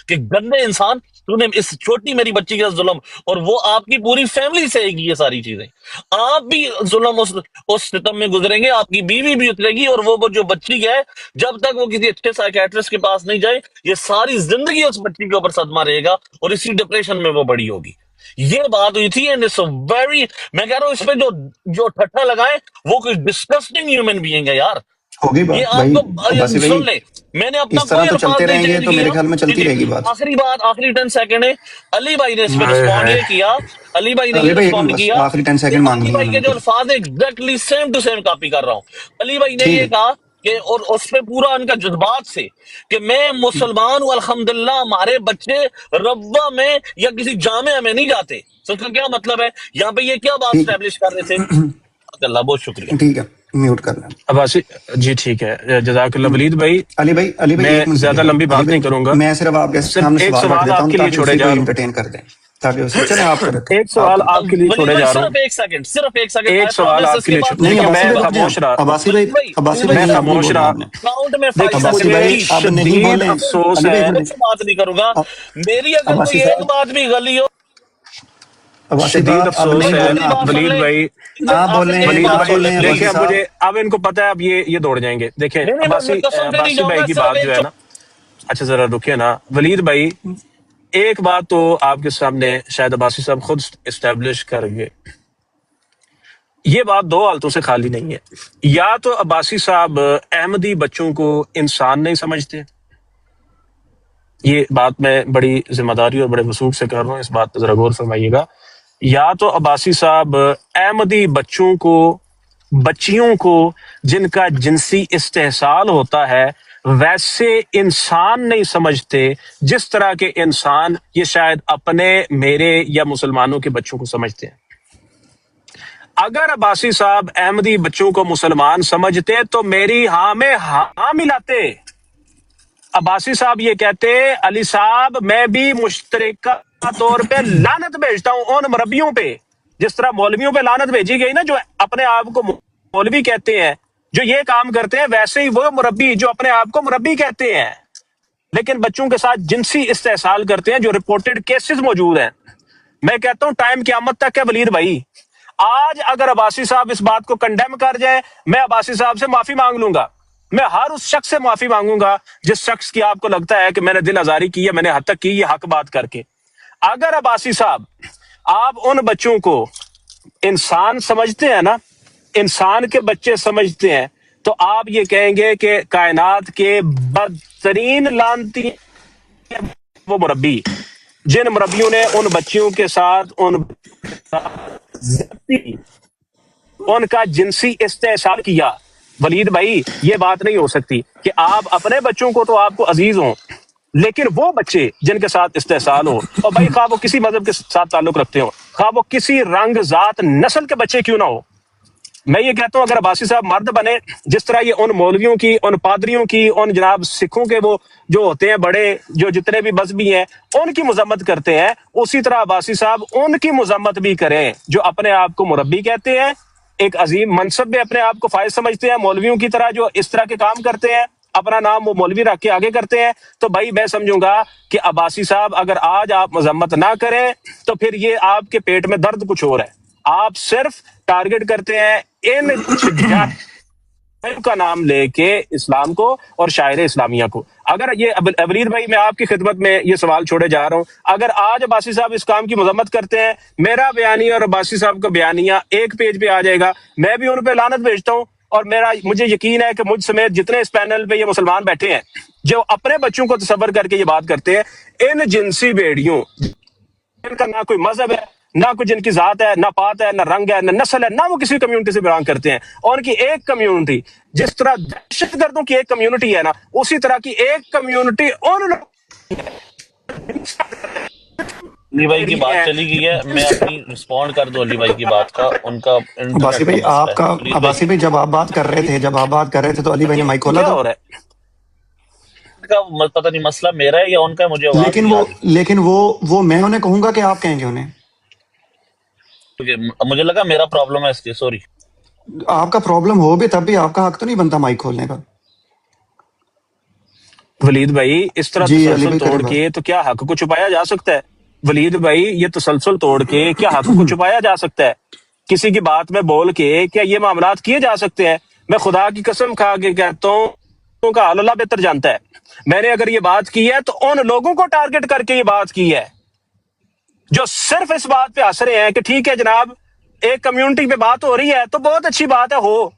B: کہ گندے انسان تو نے اس چھوٹی میری بچی کا ظلم، اور وہ آپ کی پوری فیملی سے گی یہ ساری چیزیں، آپ بھی ظلم اس ستم میں گزریں گے، آپ کی بیوی بھی اترے گی، اور وہ جو بچی ہے جب تک وہ کسی اچھے سائیکیٹرسٹ کے پاس نہیں جائے یہ ساری زندگی اس بچی کے اوپر صدمہ رہے گا، اور اسی ڈپریشن میں وہ بڑی ہوگی۔ یہ بات ہوئی تھی، اینڈ اٹس ویری، میں کہہ رہا ہوں اس پہ جو ٹھٹھا لگائے وہ کوئی ڈسکسٹنگ ہیومن بینگ ہے یار۔
E: ہوگی
B: یہ
E: بات
B: آپ
E: بھائی،
B: کو
E: عباسی بھائی
B: سن لیں، میں نے اپنا
E: اس طرح
B: کوئی
E: تو
B: الفاظ
E: چلتے
B: نہیں
E: رہیں گے
B: چینج
E: تو
B: کیا۔
E: میرے خیال میں چلتی رہے گی بات۔
B: آخری بات، آخری 10 سیکنڈ ہے، علی بھائی نے اس پہ
A: ہائے
B: رسپونڈ
A: ہائے،
B: یہ کیا، علی بھائی نے
E: علی
B: یہ
E: بھائی ایک منٹ
B: رسپونڈ
E: بس،
B: کیا
E: آخری 10
B: کہ
E: سیکنڈ مانگ
B: علی
E: لیے
B: بھائی
E: انہوں
B: کے
E: نے
B: جو
E: پھر۔
B: الفاظ ہیں exactly same to same copy کر رہا ہوں۔ علی بھائی نے
E: ٹھیک
B: یہ
E: ہے،
B: کہا کہ، اور اس پہ پورا ان کا جذبات سے کہ میں مسلمان ہوں الحمدللہ، ہمارے بچے ربوہ میں یا کسی جامعہ میں نہیں جاتے۔ تو اس کا کیا مطلب ہے؟ یہاں پہ یہ کیا بات
E: ٹھیک
B: اسٹیبلش کر رہے تھے؟ اللہ بہت شکریہ۔
E: ٹھیک ہے، میوٹ کر لیں۔
A: عباسی جی ٹھیک ہے، جزاک اللہ ولید بھائی،
E: علی بھائی
A: میں
E: ایک منٹ
A: زیادہ
E: سنیے گا،
A: لمبی
E: علی
A: بات
E: بھائی
A: نہیں کروں گا،
E: میں صرف آپ کے
A: صرف
E: سامنے
A: ایک
E: سوال رکھ
A: سوال
E: دیتا
A: آپ
E: ہوں
A: کے لیے
E: تاکہ
A: چھوڑے
E: اسی کو
A: جا رہا ہوں،
E: انٹرٹین کر دیں، تاکہ اسے چلیں آپ کو رکھیں
A: ایک سوال آپ کے لیے
B: ولی
A: چھوڑے
B: بھائی
A: جا رہا ہوں،
B: صرف ایک سیکنڈ، صرف ایک سیکنڈ،
A: ایک
B: آئی
A: سوال
B: پرومس
A: آپ
B: اس
A: کے
B: کے
A: لیے
B: بعد
E: نہیں
A: دیکھیں
B: ختم
E: عباسی
A: میں
E: بھائی رک جائیں،
A: خاموش رہا،
E: عباسی
B: ولی
E: بھائی
B: بھائی
E: عباسی
B: ولی
E: بھائی
A: میں
B: بھائی
E: اب نہیں
A: خاموش
E: بولنا
A: رہا،
E: آپ نے۔
B: کاؤنٹ میں
A: دیکھیں
B: 5
E: عباسی
B: سیکنڈ
E: بھائی
A: مجھے
B: پلیز،
E: اب نہیں
A: شدید
E: بولیں،
A: افسوس
E: علی بھائی
A: ہے،
E: ایک
B: میں
E: منٹ،
B: سے بات نہیں کروں گا، میری اگر
E: عباسی
B: کوئی ایک
E: صاحب،
B: بات بھی غلی ہو،
E: عباسی
A: شدید
E: صاحب اب
A: افسوس
E: نہیں
B: بھائی
A: ہے
E: بولنا
B: آخری
E: آپ
B: بات
E: نے،
B: سن
A: ولید
B: لیں،
A: بھائی،
E: نہ
B: آخر
E: بولیں
B: میری
A: ولید
E: نہ
B: بات
A: بھائی
B: سن لیں
E: بولیں
A: دیکھیں
E: عباسی
A: اب
B: پلیز۔
A: مجھے،
E: صاحب۔
A: اب ان کو پتا ہے اب یہ دوڑ جائیں گے، دیکھیں
B: نہیں میں
A: عباسی
B: قسم سے نہیں
A: عباسی
B: جاؤں
A: بھائی
B: گا،
A: کی
B: صرف
A: بات جو
B: ایک
A: ہے نا، اچھا ذرا رکیے نا ولید بھائی، ایک بات تو آپ کے سامنے شاید عباسی صاحب خود اسٹیبلش کر گئے، یہ بات دو حالتوں سے خالی نہیں ہے، یا تو عباسی صاحب احمدی بچوں کو انسان نہیں سمجھتے، یہ بات میں بڑی ذمہ داری اور بڑے وثوق سے کر رہا ہوں، اس بات پہ ذرا غور فرمائیے گا، یا تو عباسی صاحب احمدی بچیوں کو جن کا جنسی استحصال ہوتا ہے ویسے انسان نہیں سمجھتے جس طرح کے انسان یہ شاید اپنے میرے یا مسلمانوں کے بچوں کو سمجھتے ہیں. اگر عباسی صاحب احمدی بچوں کو مسلمان سمجھتے تو میری ہاں میں ہاں ملاتے. عباسی صاحب یہ کہتے علی صاحب میں بھی مشترکہ طور پہ لعنت بھیجتا ہوں ان مربیوں پہ، جس طرح مولویوں پہ لعنت بھیجی گئی نا جو اپنے آپ کو مولوی کہتے ہیں، جو یہ کام کرتے ہیں، ویسے ہی وہ مربی جو اپنے آپ کو مربی کہتے ہیں لیکن بچوں کے ساتھ جنسی استحصال کرتے ہیں، جو رپورٹڈ کیسز موجود ہیں. میں کہتا ہوں ٹائم قیامت تک ہے ولید بھائی. آج اگر عباسی صاحب اس بات کو کنڈیم کر جائیں، میں عباسی صاحب سے معافی مانگ لوں گا. میں ہر اس شخص سے معافی مانگوں گا جس شخص کی آپ کو لگتا ہے کہ میں نے دل آزاری کی ہے، میں نے حد تک کی یہ حق بات کر کے. اگر عباسی صاحب آپ ان بچوں کو انسان سمجھتے ہیں نا، انسان کے بچے سمجھتے ہیں، تو آپ یہ کہیں گے کہ کائنات کے بدترین لعنتی وہ مربی جن مربیوں نے ان بچیوں کے ساتھ ان کا جنسی استحصال کیا. ولید بھائی یہ بات نہیں ہو سکتی کہ آپ اپنے بچوں کو تو آپ کو عزیز ہوں لیکن وہ بچے جن کے ساتھ استحصال ہو، اور بھائی خواہ وہ کسی مذہب کے ساتھ تعلق رکھتے ہو، خواہ وہ کسی رنگ ذات نسل کے بچے کیوں نہ ہو، میں یہ کہتا ہوں اگر عباسی صاحب مرد بنے جس طرح یہ ان مولویوں کی، ان پادریوں کی، ان جناب سکھوں کے وہ جو ہوتے ہیں بڑے، جو جتنے بھی مذہبی ہیں ان کی مذمت کرتے ہیں، اسی طرح عباسی صاحب ان کی مذمت بھی کریں جو اپنے آپ کو مربی کہتے ہیں، ایک عظیم منصب میں اپنے آپ کو فائز سمجھتے ہیں، مولویوں کی طرح جو اس طرح کے کام کرتے ہیں، اپنا نام وہ مولوی رکھ کے آگے کرتے ہیں. تو بھائی میں سمجھوں گا کہ عباسی صاحب اگر آج آپ مذمت نہ کریں تو پھر یہ آپ کے پیٹ میں درد کچھ اور ہے. آپ صرف ٹارگٹ کرتے ہیں ان کا نام لے کے اسلام کو اور شاعر اسلامیہ کو. اگر یہ ولید بھائی میں آپ کی خدمت میں یہ سوال چھوڑے جا رہا ہوں، اگر آج عباسی صاحب اس کام کی مذمت کرتے ہیں، میرا بیانیہ اور عباسی صاحب کا بیانیہ ایک پیج پہ آ جائے گا، میں بھی ان پہ لعنت بھیجتا ہوں، اور مجھے یقین ہے کہ مجھ سمیت جتنے اس پینل پہ یہ مسلمان بیٹھے ہیں جو اپنے بچوں کو تصور کر کے یہ بات کرتے ہیں، ان جنسی بھیڑیوں جن کا نہ کوئی مذہب ہے، نہ کوئی جن کی ذات ہے، نہ پات ہے، نہ رنگ ہے، نہ نسل ہے، نہ وہ کسی کمیونٹی سے بلانگ کرتے ہیں، اور ان کی ایک کمیونٹی جس طرح دہشت گردوں کی ایک کمیونٹی ہے نا، اسی طرح کی ایک کمیونٹی ان
B: علی بھائی کی بات چلی گئی ہے، میں اپنی رسپونڈ کر دوں علی بھائی کی بات کا. ان کا
E: عباسی بھائی آپ کا، عباسی بھائی جب آپ بات کر رہے تھے تو علی بھائی نے مائک کھولا
A: کیا
E: تھا،
A: ہو رہا ہے؟
B: کا پتہ نہیں مسئلہ میرا ہے یا ان کا، مجھے آواز نہیں آ رہی.
E: لیکن وہ میں انہیں کہوں گا کہ آپ کہیں گے انہیں.
B: مجھے لگا میرا پرابلم ہے اس لیے سوری.
E: آپ کا پرابلم ہو بھی تب بھی آپ کا حق تو نہیں بنتا مائک کھولنے کا.
A: ولید بھائی اس طرح
E: جی علی
A: تسلسل
E: بھائی
A: توڑ
E: کریں
A: کے تو کیا حق کو چھپایا جا سکتا ہے؟ ولید بھائی یہ تسلسل توڑ کے کیا حق کو چھپایا جا سکتا ہے؟ کسی کی بات میں بول کے کیا یہ معاملات کیے جا سکتے ہیں؟ میں خدا کی قسم کھا کے کہتا ہوں کا اللہ بہتر جانتا ہے. میں نے اگر یہ بات کی ہے تو ان لوگوں کو ٹارگٹ کر کے یہ بات کی ہے جو صرف اس بات پہ ہنس رہے ہیں کہ ٹھیک ہے جناب ایک کمیونٹی پہ بات ہو رہی ہے تو بہت اچھی بات ہے ہو.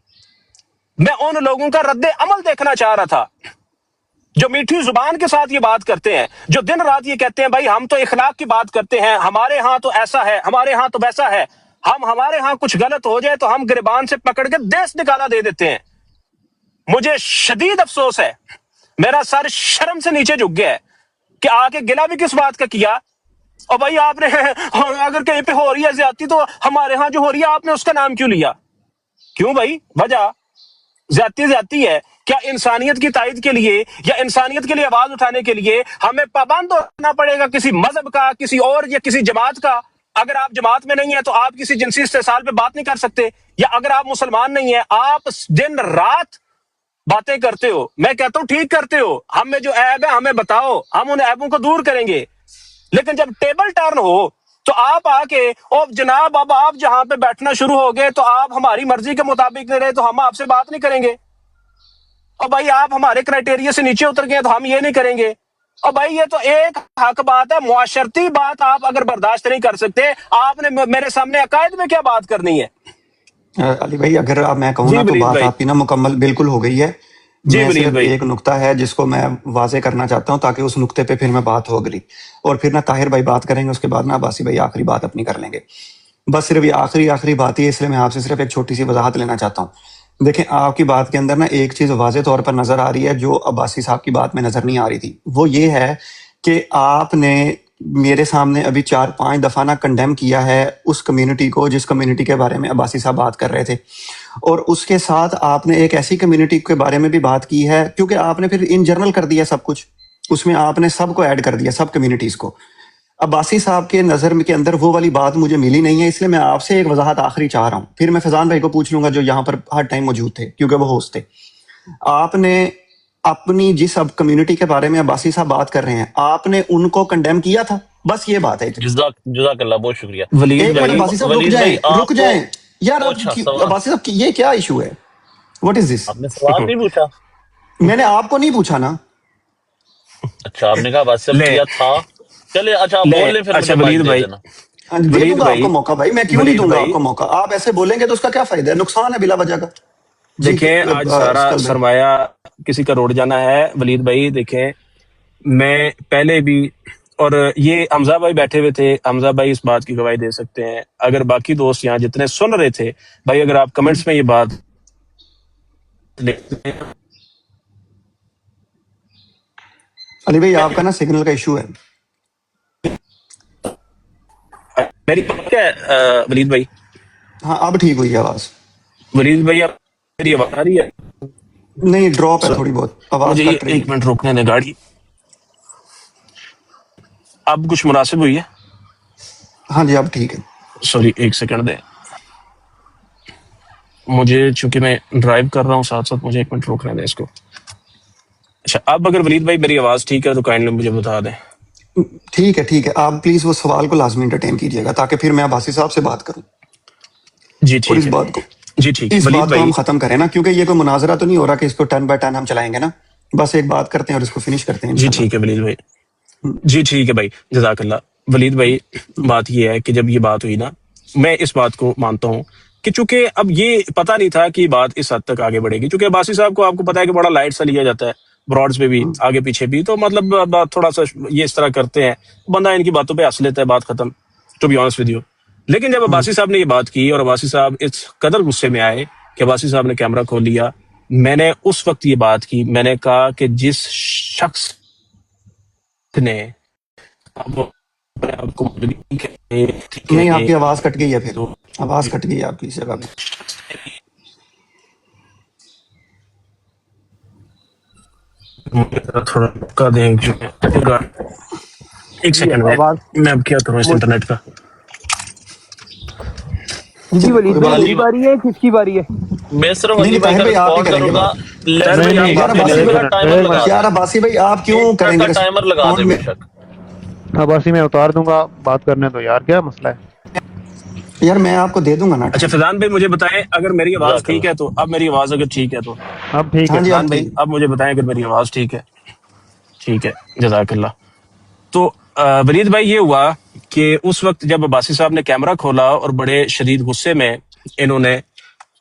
A: میں ان لوگوں کا رد عمل دیکھنا چاہ رہا تھا جو میٹھی زبان کے ساتھ یہ بات کرتے ہیں، جو دن رات یہ کہتے ہیں بھائی ہم تو اخلاق کی بات کرتے ہیں، ہمارے ہاں تو ایسا ہے، ہمارے ہاں تو ویسا ہے، ہمارے ہاں کچھ غلط ہو جائے تو ہم گریبان سے پکڑ کے دیس نکالا دے دیتے ہیں. مجھے شدید افسوس ہے، میرا سر شرم سے نیچے جھک گیا ہے کہ آ کے گلا بھی کس بات کا کیا. اور بھائی آپ نے اگر کہیں پہ ہو رہی ہے زیادتی تو ہمارے ہاں جو ہو رہی ہے آپ نے اس کا نام کیوں لیا؟ کیوں بھائی؟ وجہ زیادتی ہے کیا؟ انسانیت کی تائید کے لیے یا انسانیت کے لیے آواز اٹھانے کے لیے ہمیں پابند ہونا پڑے گا کسی مذہب کا، کسی اور یا کسی جماعت کا؟ اگر آپ جماعت میں نہیں ہیں تو آپ کسی جنسی استحصال پہ بات نہیں کر سکتے، یا اگر آپ مسلمان نہیں ہیں آپ دن رات باتیں کرتے ہو. میں کہتا ہوں ٹھیک کرتے ہو، ہم میں جو عیب ہے ہمیں بتاؤ، ہم ان عیبوں کو دور کریں گے. لیکن جب ٹیبل ٹرن ہو تو آپ آ کے او جناب اب آپ جہاں پہ بیٹھنا شروع ہو گئے تو آپ ہماری مرضی کے مطابق نہیں رہے تو ہم آپ سے بات نہیں کریں گے. اور بھائی آپ ہمارے کرائٹیریا سے نیچے اتر گئے تو ہم یہ نہیں کریں گے. اور بھائی یہ تو ایک حق بات ہے، معاشرتی بات آپ اگر برداشت نہیں کر سکتے، آپ نے میرے سامنے عقائد میں کیا بات کرنی ہے؟
E: علی بھائی اگر میں کہوں نا تو
A: ولید
E: بات
A: بھائی.
E: آپ کی نا مکمل بالکل ہو گئی ہے. میں
A: ولید
E: صرف
A: بھائی.
E: ایک نقطہ ہے جس کو میں واضح کرنا چاہتا ہوں تاکہ اس نقطے پہ پھر میں بات ہو گئی، اور پھر نہ طاہر بھائی بات کریں گے، اس کے بعد نا عباسی بھائی آخری بات اپنی کر لیں گے. بس صرف یہ آخری بات ہی ہے، اس لیے میں آپ سے صرف ایک چھوٹی سی وضاحت لینا چاہتا ہوں۔ دیکھیں آپ کی بات کے اندر نا ایک چیز واضح طور پر نظر آ رہی ہے جو عباسی صاحب کی بات میں نظر نہیں آ رہی تھی، وہ یہ ہے کہ آپ نے میرے سامنے ابھی 4-5 دفعہ نا کنڈیم کیا ہے اس کمیونٹی کو جس کمیونٹی کے بارے میں عباسی صاحب بات کر رہے تھے، اور اس کے ساتھ آپ نے ایک ایسی کمیونٹی کے بارے میں بھی بات کی ہے، کیونکہ آپ نے پھر ان جنرل کر دیا سب کچھ، اس میں آپ نے سب کو ایڈ کر دیا، سب کمیونٹیز کو۔ عباسی صاحب کے نظر کے اندر وہ والی بات مجھے ملی نہیں ہے، اس لیے میں آپ سے ایک وضاحت آخری چاہ رہا ہوں، پھر میں فیضان بھائی کو پوچھ لوں گا جو یہاں پر ہر ٹائم موجود تھے کیونکہ وہ ہوسٹ تھے۔ آپ نے اپنی جس اب کمیونٹی کے بارے میں عباسی صاحب بات کر رہے ہیں آپ نے ان کو کنڈیم کیا تھا، بس یہ بات ہے۔
B: جزاک اللہ، بہت شکریہ
A: ولید
E: ایک منٹ
A: بھائی
E: عباسی صاحب
B: ولید بھائی،
E: رک
B: آپ
E: جائیں
B: کو
E: یار،
B: اچھا سوال،
E: عباسی صاحب یہ کیا ایشو ہے؟ واٹ از دس؟
B: آپ نے سوال نہیں پوچھا؟
E: میں نے آپ کو نہیں پوچھا نا۔
B: اچھا آپ نے کہا بس سب
A: لے
B: کیا تھا، چلے اچھا آپ
A: لے
B: بول لیں، پھر
A: اچھا
B: مجھے
A: ولید
B: مائک دے
A: بھائی،
B: دینا۔
E: ہاں جی، دے
A: ولید
E: دوں گا آپ
A: بھائی،
E: کو موقع بھائی، میں کیوں نہیں
A: ولید
E: دوں گا
A: بھائی
E: آپ کو موقع؟ آپ ایسے بولیں گے تو اس کا کیا فائدہ ہے؟ نقصان ہے بلا وجہ کا۔ جی
A: دیکھیں آج سارا
E: اسکل بھائی،
A: سرمایہ کسی کا روڑ جانا ہے ولید بھائی۔ دیکھیں میں پہلے بھی، اور یہ حمزہ بھائی بیٹھے ہوئے تھے، حمزہ بھائی اس بات کی گواہی دے سکتے ہیں، اگر باقی دوست یہاں جتنے سن رہے تھے بھائی، اگر آپ کمنٹس میں یہ بات لکھتے ہیں،
E: علی بھائی آپ کا نا سگنل کا ایشو ہے۔
A: میری بات ہے ولید بھائی،
E: ہاں اب ٹھیک ہوئی ہے آواز،
A: ولید بھائی آپ میری آواز آ رہی ہے؟
E: نہیں ڈراپ ہے
A: سر
E: تھوڑی بہت، آواز
A: مجھے یہ
E: کٹ رہی
A: ایک
E: ہے۔
A: منٹ روکنے دیں گاڑی، اب کچھ مناسب ہوئی ہے؟
E: ہاں جی اب ٹھیک ہے۔
A: سوری ایک سیکنڈ دیں مجھے، چونکہ میں ڈرائیو کر رہا ہوں ساتھ ساتھ، مجھے ایک منٹ روکنے دیں اس کو۔ اچھا اب اگر ولید بھائی میری آواز ٹھیک ہے تو کائنڈلی مجھے بتا دیں۔
E: ٹھیک ہے آپ پلیز وہ سوال کو لازمی انٹرٹین کیجیے گا تاکہ پھر میں عباسی صاحب سے بات کروں
A: جی
E: اور
A: ٹھیک ہے، جی ٹھیک
E: اس
A: ولید
E: بات کو
A: بھائی،
E: ہم ختم کریں نا، کیونکہ یہ کوئی مناظرہ تو نہیں ہو رہا کہ اس کو 10 بائی 10 ہم چلائیں گے نا، بس ایک بات کرتے ہیں اور اس کو فنش کرتے ہیں
A: جی
E: انشاءاللہ۔
A: ٹھیک ہے ولید بھائی، جی ٹھیک ہے بھائی، جزاک اللہ۔ ولید بھائی بات یہ ہے کہ جب یہ بات ہوئی نا، میں اس بات کو مانتا ہوں کہ چونکہ اب یہ پتہ نہیں تھا کہ یہ بات اس حد تک آگے بڑھے گی، چونکہ عباسی صاحب کو آپ کو پتا ہے کہ بڑا لائٹ سا لیا جاتا ہے، براڈز پہ بھی آگے پیچھے بھی، تو مطلب بات تھوڑا سا یہ اس طرح کرتے ہیں، بندہ ان کی باتوں پہ ہنس لیتا ہے، بات ختم، to be honest with you. لیکن جب عباسی صاحب نے یہ بات کی اور عباسی صاحب اس قدر غصے میں آئے کہ عباسی صاحب نے کیمرہ کھول لیا، میں نے اس وقت یہ بات کی، میں نے کہا کہ جس شخص نے وہ اپنے آپ کو مجرم کہے، ٹھیک
E: نہیں آپ
A: ہے،
E: کی آواز کٹ گئی ہے، پھر
A: تو
E: آواز کٹ گئی ہے آپ کی اس جگہ پہ۔
A: مجھے تھوڑا روکا دیں، ایک
F: جی
A: سیکنڈ
F: آواز
A: میں اب کیا کروں اس انٹرنیٹ کا۔
F: جی
E: چلے
F: ولید
E: کوئی
F: بھائی
E: بات
F: میری
E: نہیں،
F: باری ہے کس کی باری ہے؟
B: میں صرف
E: نہیں
B: علی
E: نہیں
B: بھائی
E: طاہر
B: کا
E: بھائی آپ ہی
B: رسپونڈ
E: کریں گے
B: کروں گا،
E: بات۔
B: لیٹ
A: طاہر
B: می
A: بھائی
E: یار
A: آپ
B: آسک،
A: نے
E: عباسی
B: لیکن
A: لے
E: بھائی،
B: میرا ٹائمر لگا
E: یار
B: دیں،
E: عباسی بھائی آپ کیوں
B: 1
E: کریں
B: منٹ
E: گے
B: کا ٹائمر لگا دیں
E: رسپونڈ
B: بے
E: میں؟
B: شک۔
D: عباسی میں اتار دوں گا، بات کرنے تو یار کیا مسئلہ ہے؟
E: یار میں آپ کو دے دوں گا نا
A: اچھا
E: ٹائم۔
A: فیضان بھائی مجھے بتائیں اگر میری آواز
B: جزاک
A: ٹھیک ہے
B: اللہ۔
A: تو، اب میری آواز اگر ٹھیک ہے تو،
D: اب ٹھیک
E: ہاں
D: ہے۔
E: جی
A: فیضان
E: آپ
A: بھائی
E: ٹھیک۔
A: اب مجھے بتائیں اگر میری آواز ٹھیک ہے؟ ٹھیک ہے، جزاک اللہ۔ تو ولید بھائی یہ ہوا کہ اس وقت جب عباسی صاحب نے کیمرہ کھولا اور بڑے شدید غصے میں انہوں نے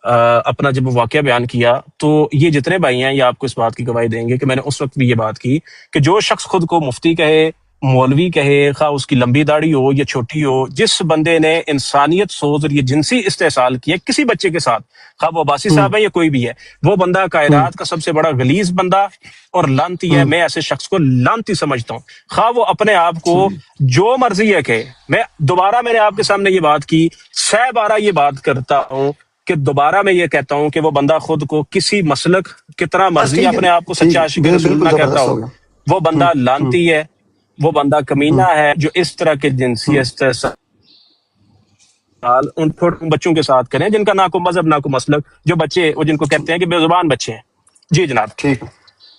A: اپنا جب واقعہ بیان کیا، تو یہ جتنے بھائی ہیں یہ آپ کو اس بات کی گواہی دیں گے کہ میں نے اس وقت بھی یہ بات کی کہ جو شخص خود کو مفتی کہے، مولوی کہے، خواہ اس کی لمبی داڑھی ہو یا چھوٹی ہو، جس بندے نے انسانیت سوز اور یہ جنسی استحصال کیا کسی بچے کے ساتھ، خواہ وہ عباسی صاحب ہے یا کوئی بھی ہے، وہ بندہ کائنات کا سب سے بڑا غلیظ بندہ اور لانتی ہے۔ میں ایسے شخص کو لانتی سمجھتا ہوں، خواہ وہ اپنے آپ کو جو مرضی ہے کہ میں دوبارہ میں نے آپ کے سامنے یہ بات کی، 100 بارہ یہ بات کرتا ہوں کہ دوبارہ میں یہ کہتا ہوں کہ وہ بندہ خود کو کسی مسلک کتنا
E: بس
A: مرضی
E: ٹھیک ہے،
A: اپنے آپ کو
E: ٹھیک
A: سچا
E: ہے،
A: عاشق رسول
E: بالکل
A: نہ کہتا
E: زبردست
A: ہو،
E: ہو گیا۔
A: وہ بندہ لانتی ہے، وہ بندہ کمینہ ہے جو اس طرح کے جنسی استحصال ان چھوٹے بچوں کے ساتھ کریں جن کا نہ کوئی مذہب نہ کوئی مسلک، جو بچے وہ جن کو کہتے ہیں کہ بے زبان بچے ہیں۔ جی جناب۔
E: ٹھیک ہے،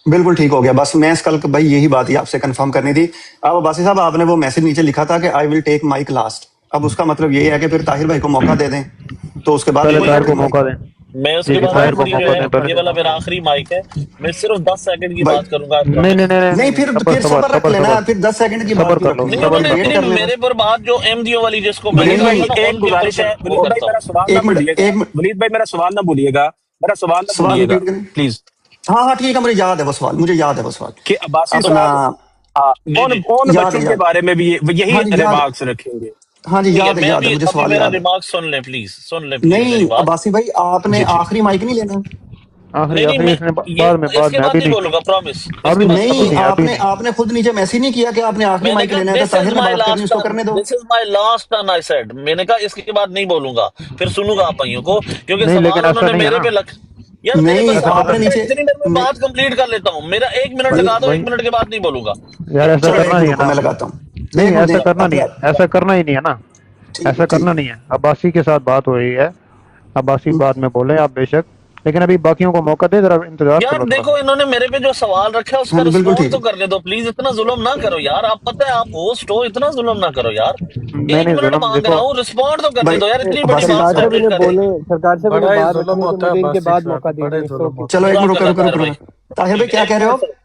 E: بالکل ٹھیک ہو گیا۔ بس میں اس کل بھائی یہی بات ہی آپ سے کنفرم کرنی تھی۔ اب عباسی صاحب آپ نے وہ میسج نیچے لکھا تھا کہ آئی ول ٹیک مائک لاسٹ، اب اس کا مطلب یہ ہے کہ پھر طاہر بھائی کو موقع دے دیں تو اس کے بعد
D: پہلے
E: کوئی
D: طاہر
E: اور
D: کو
E: مائک۔
D: موقع دیں۔
B: میں اس کے
D: ٹھیک ہے،
B: بعد
D: طاہر کو
B: آخری جو
D: موقع
B: ہے
D: دیں پہلے۔
B: یہ والا میرا آخری مائک ہے، میں صرف 10 سیکنڈ کی
E: بھائی
B: بات کروں گا، I
D: نہیں نہیں
B: promise۔
D: نہیں
E: نہیں
D: نہیں، صبر
E: پھر
D: صبر
E: صبر رکھ
D: صبر
E: لینا،
D: صبر
E: پھر 10 سیکنڈ کی بات
D: صبر
E: کیوں
D: کر لو،
E: رکھنی ہے؟
B: نہیں
D: صبر
B: انہوں نے
D: کر
E: ویٹ
D: لو۔
E: کر
B: اتنی
E: لینا۔
B: میرے پر بات جو ایم دیو والی جس کو میں نے
A: ولید
E: نہیں
B: کہا
A: بھائی
B: تھا
E: نہیں،
B: نا
A: ایک
B: آن کی
A: گزارش
B: کچھ
A: ہے،
B: ہے وہ
A: ولید بھائی
B: کرتا
A: میرا
B: ہوں۔
A: سوال نہ
E: ایک منٹ
A: بھولیے گا،
E: ایک منٹ
A: ولید بھائی میرا سوال نہ بھولیے گا، میرا سوال نہ
E: سوال
A: بھولیے گا
E: ریپیٹ کریں۔
A: پلیز،
E: ہاں ہاں ٹھیک ہے، مجھے یاد ہے وہ سوال، مجھے یاد ہے وہ سوال
A: کہ عباسی
B: تو
E: اپنا۔
A: صاحب
B: جی
A: ان
B: جی
A: ان
E: یاد
A: بچوں
E: ہے،
A: کے
E: یاد
A: بارے میں بھی یہی
E: ہاں جی یاد ہے،
A: ریمارکس رکھیں گے۔
E: ہاں جی
B: ٹھیک ہے
E: یاد ہے
B: میں
E: یاد ہے
B: ابھی
E: مجھے
B: ابھی
E: سوال
B: میرا
E: یاد ہے.
B: ریمارک سن لیں پلیز، سن لیں پلیز میری
E: نہیں
B: بات.
E: عباسی بھائی آپ نے
B: جی جی
E: آخری مائک نہیں لینا.
D: آخری
B: نہیں
D: آخری
B: میں
D: اس نے
B: یہ
D: بعد
B: اس کے
D: میں
B: بعد
D: ابھی
B: نہیں
D: نہیں،
B: بولوں گا، پرومس اس کے
D: ابھی
B: بعد
D: نہیں،
B: نہیں
D: ابھی
E: نہیں
B: بولوں
D: نہیں،
B: گا.
D: ابھی نہیں.
E: آپ نے خود نیچے میسج نہیں کیا کہ آپ نے آخری
B: میں نے
E: مائک
B: کہا
E: لینا ہے تو
B: دس از
E: طاہر نے
B: مائی
E: بات کرنی ہے اس
B: لاسٹ
E: کو کرنے دو.
B: This is my last turn I said. میں نے کہا اس کے بعد نہیں بولوں گا، پھر سنوں گا آپ بھائیوں کو، کیونکہ
D: نہیں لیکن
B: سوال انہوں
D: ایسا
B: نے
D: نہیں ہے
B: میرے
D: نا،
B: پہ یار میرے
E: نہیں
B: پاس
D: ایسا
B: وقت
E: آپ
D: کرنا
E: نے
B: ہے،
D: نہیں
E: نیچے
B: اتنی دیر میں
E: نہیں
B: بات کمپلیٹ کر لیتا ہوں. میرا 1 منٹ
D: بھائی
B: لگا دو،
D: بھائی
B: 1 منٹ کے بعد نہیں بولوں گا.
D: یار ایسا
E: چلو
D: کرنا
E: ایک
D: نہیں
E: منٹ
D: ہے
E: رکو
D: نا.
E: میں لگاتا ہوں.
D: نہیں
E: ایک منٹ
D: ایسا کرنا نہیں ہے، ایسا
E: ٹھیک
D: کرنا ہی نہیں ہے نا،
E: ہے
D: ایسا
E: ٹھیک
D: کرنا نہیں ہے. عباسی کے ساتھ بات ہو رہی ہے، عباسی
E: ہے.
D: بعد میں بولیں آپ بے شک، لیکن ابھی باقیوں کو موقع دے، ذرا انتظار کر
B: یار
D: لو تھوڑا
B: دیکھو
D: سا.
B: انہوں نے میرے پہ جو سوال رکھا ہے اس
E: ہاں
B: کا
E: جی بالکل
B: رسپونڈ
E: ٹھیک
B: تو
E: ہے.
B: کرنے دو پلیز. اتنا ظلم نہ کرو یار، آپ پتہ ہے آپ ہوسٹ ہو، اتنا ظلم نہ کرو یار.
D: نہیں
B: 1
D: نہیں
B: منٹ
D: ظلم
B: مانگ رہا
D: دیکھو،
B: ہوں، رسپونڈ تو کرنے
E: بھائی
B: دو یار، اتنی بڑی
E: عباسی
B: بات
F: سرکار
E: صاحب
F: صاحب
B: کمپلیٹ
F: انہیں
B: کر دیں.
F: بولیں، سرکار صاحب انہیں
H: بڑا ہی
F: بات
H: ظلم
F: رکھنے کے
H: ہوتا ہے
F: مجھے ان کے
H: عباسی
F: بعد موقع
H: صاحب،
F: دے
H: بڑا
F: دیں.
H: ہی
F: اٹس
H: ظلم
F: اوکے.
H: ہوتا
E: چلو ایک منٹ
B: جزاک
E: رکو
B: اللہ
E: رکو
B: طاہر
E: رکو
B: بھائی.
E: رکو. طاہر بھائی
B: ٹھیک ہے
E: کیا
B: ایک
E: کہہ رہے ہو
B: منٹ
E: آپ؟
B: سر.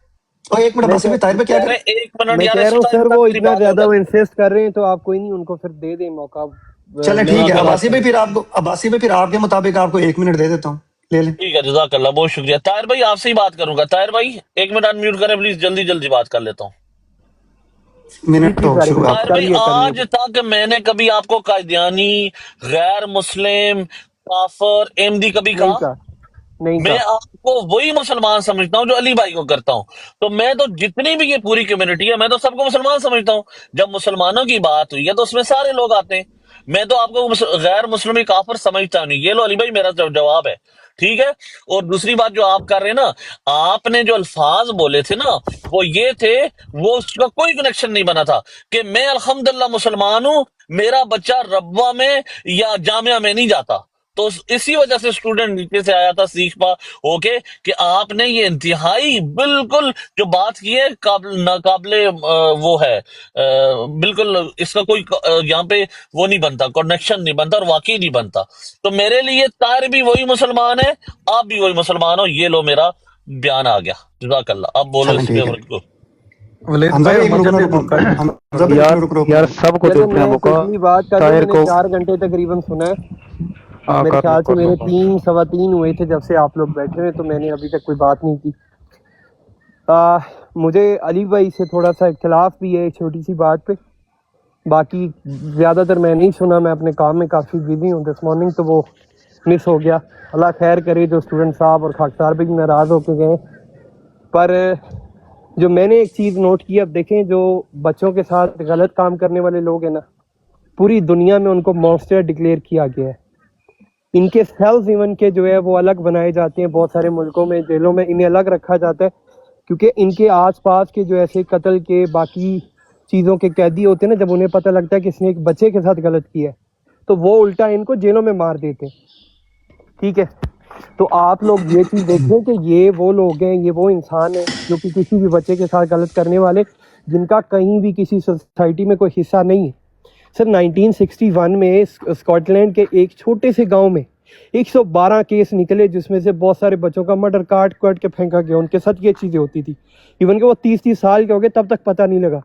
E: اور ایک منٹ
F: میں
E: عباسی
F: کہہ
E: بھائی طاہر بھائی کیا
B: کہہ
E: کہہ
B: رہے
E: رہے
B: ہیں 1 منٹ
F: میں
B: یار،
F: کہہ
B: اس
F: رہا ہوں
B: ٹائم
F: سر
B: تک
F: وہ
B: میری
F: اتنا
B: بات ہو
F: زیادہ وہ
B: جائے.
F: انسسٹ کر رہے ہیں تو آپ کوئی نہیں، ان کو پھر دے دیں موقع.
E: چلیں
F: میں
E: ٹھیک
F: ان
E: ہے
F: کی بات
E: عباسی
F: سن
E: بھائی
F: لوں.
E: پھر آپ کو عباسی بھائی پھر آپ کے مطابق آپ کو 1 منٹ دے دیتا ہوں، لے لیں.
B: ٹھیک ہے جزاک اللہ، بہت شکریہ. طاہر بھائی آپ سے ہی بات کروں گا. طاہر بھائی 1 منٹ انمیوٹ کریں پلیز، جلدی جلدی بات کر لیتا ہوں.
F: جی
E: منٹ
F: جی
E: تو
F: طارق
E: شروع ہے
F: بھائی
E: آپ
B: طاہر
E: کا.
B: بھائی
F: کر لیے
B: آج تک میں نے کبھی آپ کو قائدیانی، غیر مسلم، کافر، احمدی کبھی
F: نہیں
B: کہا؟
F: کہا، نہیں
B: میں
F: کہا.
B: آپ کو وہی مسلمان سمجھتا ہوں جو علی بھائی کو کرتا ہوں. تو میں تو جتنی بھی یہ پوری کمیونٹی ہے میں تو سب کو مسلمان سمجھتا ہوں. جب مسلمانوں کی بات ہوئی ہے تو اس میں سارے لوگ آتے ہیں. میں تو آپ کو غیر مسلم کافر سمجھتا نہیں. یہ لو علی بھائی میرا جواب ہے. ٹھیک ہے. اور دوسری بات جو آپ کر رہے ہیں نا، آپ نے جو الفاظ بولے تھے نا وہ یہ تھے، وہ اس کا کوئی کنیکشن نہیں بنا تھا کہ میں الحمدللہ مسلمان ہوں، میرا بچہ ربوہ میں یا جامعہ میں نہیں جاتا. تو اسی وجہ سے اسٹوڈنٹ نیچے سے آیا تھا سیکھ پا ہو کے کہ آپ نے یہ انتہائی بالکل جو بات کی ہے ناقابل وہ ہے، بالکل اس کا کوئی یہاں پہ وہ نہیں بنتا، کنیکشن نہیں بنتا اور واقعی نہیں بنتا. تو میرے لیے طاہر بھی وہی مسلمان ہے، آپ بھی وہی مسلمان ہو. یہ لو میرا بیان آ گیا. جزاک اللہ. آپ بولو
E: چلیں
B: اس کے
E: ٹھیک ہے.
B: اوپر کو.
H: ولید
E: حمزہ
H: بھائی
E: بھائی ایک منٹ
H: مجھے
E: رکو
H: بھی
E: رکو.
H: موقع دیں
E: حمزہ بھائی ایک
D: یار
E: منٹ رکو رکو.
D: یار سب کو
F: چلے
D: دیتے ہیں
F: میں
D: موقع.
F: پچھلی بات کر دوں،
D: طاہر
F: میں نے
D: کو
F: 4 گھنٹے تقریباً سنا ہے.
D: ہاں
F: میرے
D: کر لو
F: خیال سے
D: کر لو
F: میرے
D: بات.
F: 3 سوا 3 ہوئے تھے جب سے آپ لوگ بیٹھے ہوئے، تو میں نے ابھی تک کوئی بات نہیں کی. مجھے علی بھائی سے تھوڑا سا اختلاف بھی ہے چھوٹی سی بات پہ. باقی زیادہ تر میں نہیں سنا، میں اپنے کام میں کافی بزی ہوں دس مارننگ، تو وہ مس ہو گیا. اللہ خیر کرے جو اسٹوڈنٹ صاحب اور خاکسار بھی ناراض ہو کے گئے. پر جو میں نے ایک چیز نوٹ کی، اب دیکھیں جو بچوں کے ساتھ غلط کام کرنے والے لوگ ہیں نا، پوری دنیا میں ان کو مانسٹر ڈکلیئر کیا گیا ہے. ان کے سیلز ایون کے جو ہے وہ الگ بنائے جاتے ہیں، بہت سارے ملکوں میں جیلوں میں انہیں الگ رکھا جاتا ہے، کیونکہ ان کے آس پاس کے جو ایسے قتل کے باقی چیزوں کے قیدی ہوتے ہیں نا، جب انہیں پتہ لگتا ہے کہ اس نے ایک بچے کے ساتھ غلط کیا ہے تو وہ الٹا ان کو جیلوں میں مار دیتے ہیں. ٹھیک ہے. تو آپ لوگ یہ چیز دیکھیں کہ یہ وہ لوگ ہیں، یہ وہ انسان ہیں جو کہ کسی بھی بچے کے ساتھ غلط کرنے والے، جن کا کہیں بھی کسی سوسائٹی میں کوئی حصہ نہیں ہے. سر 1961 میں اسکاٹ لینڈ کے ایک چھوٹے سے گاؤں میں 112 کیس نکلے، جس میں سے بہت سارے بچوں کا مرڈر کاٹ کے پھینکا گیا. ان کے ساتھ یہ چیزیں ہوتی تھی، ایون کہ وہ 30 سال کے ہو گئے تب تک پتہ نہیں لگا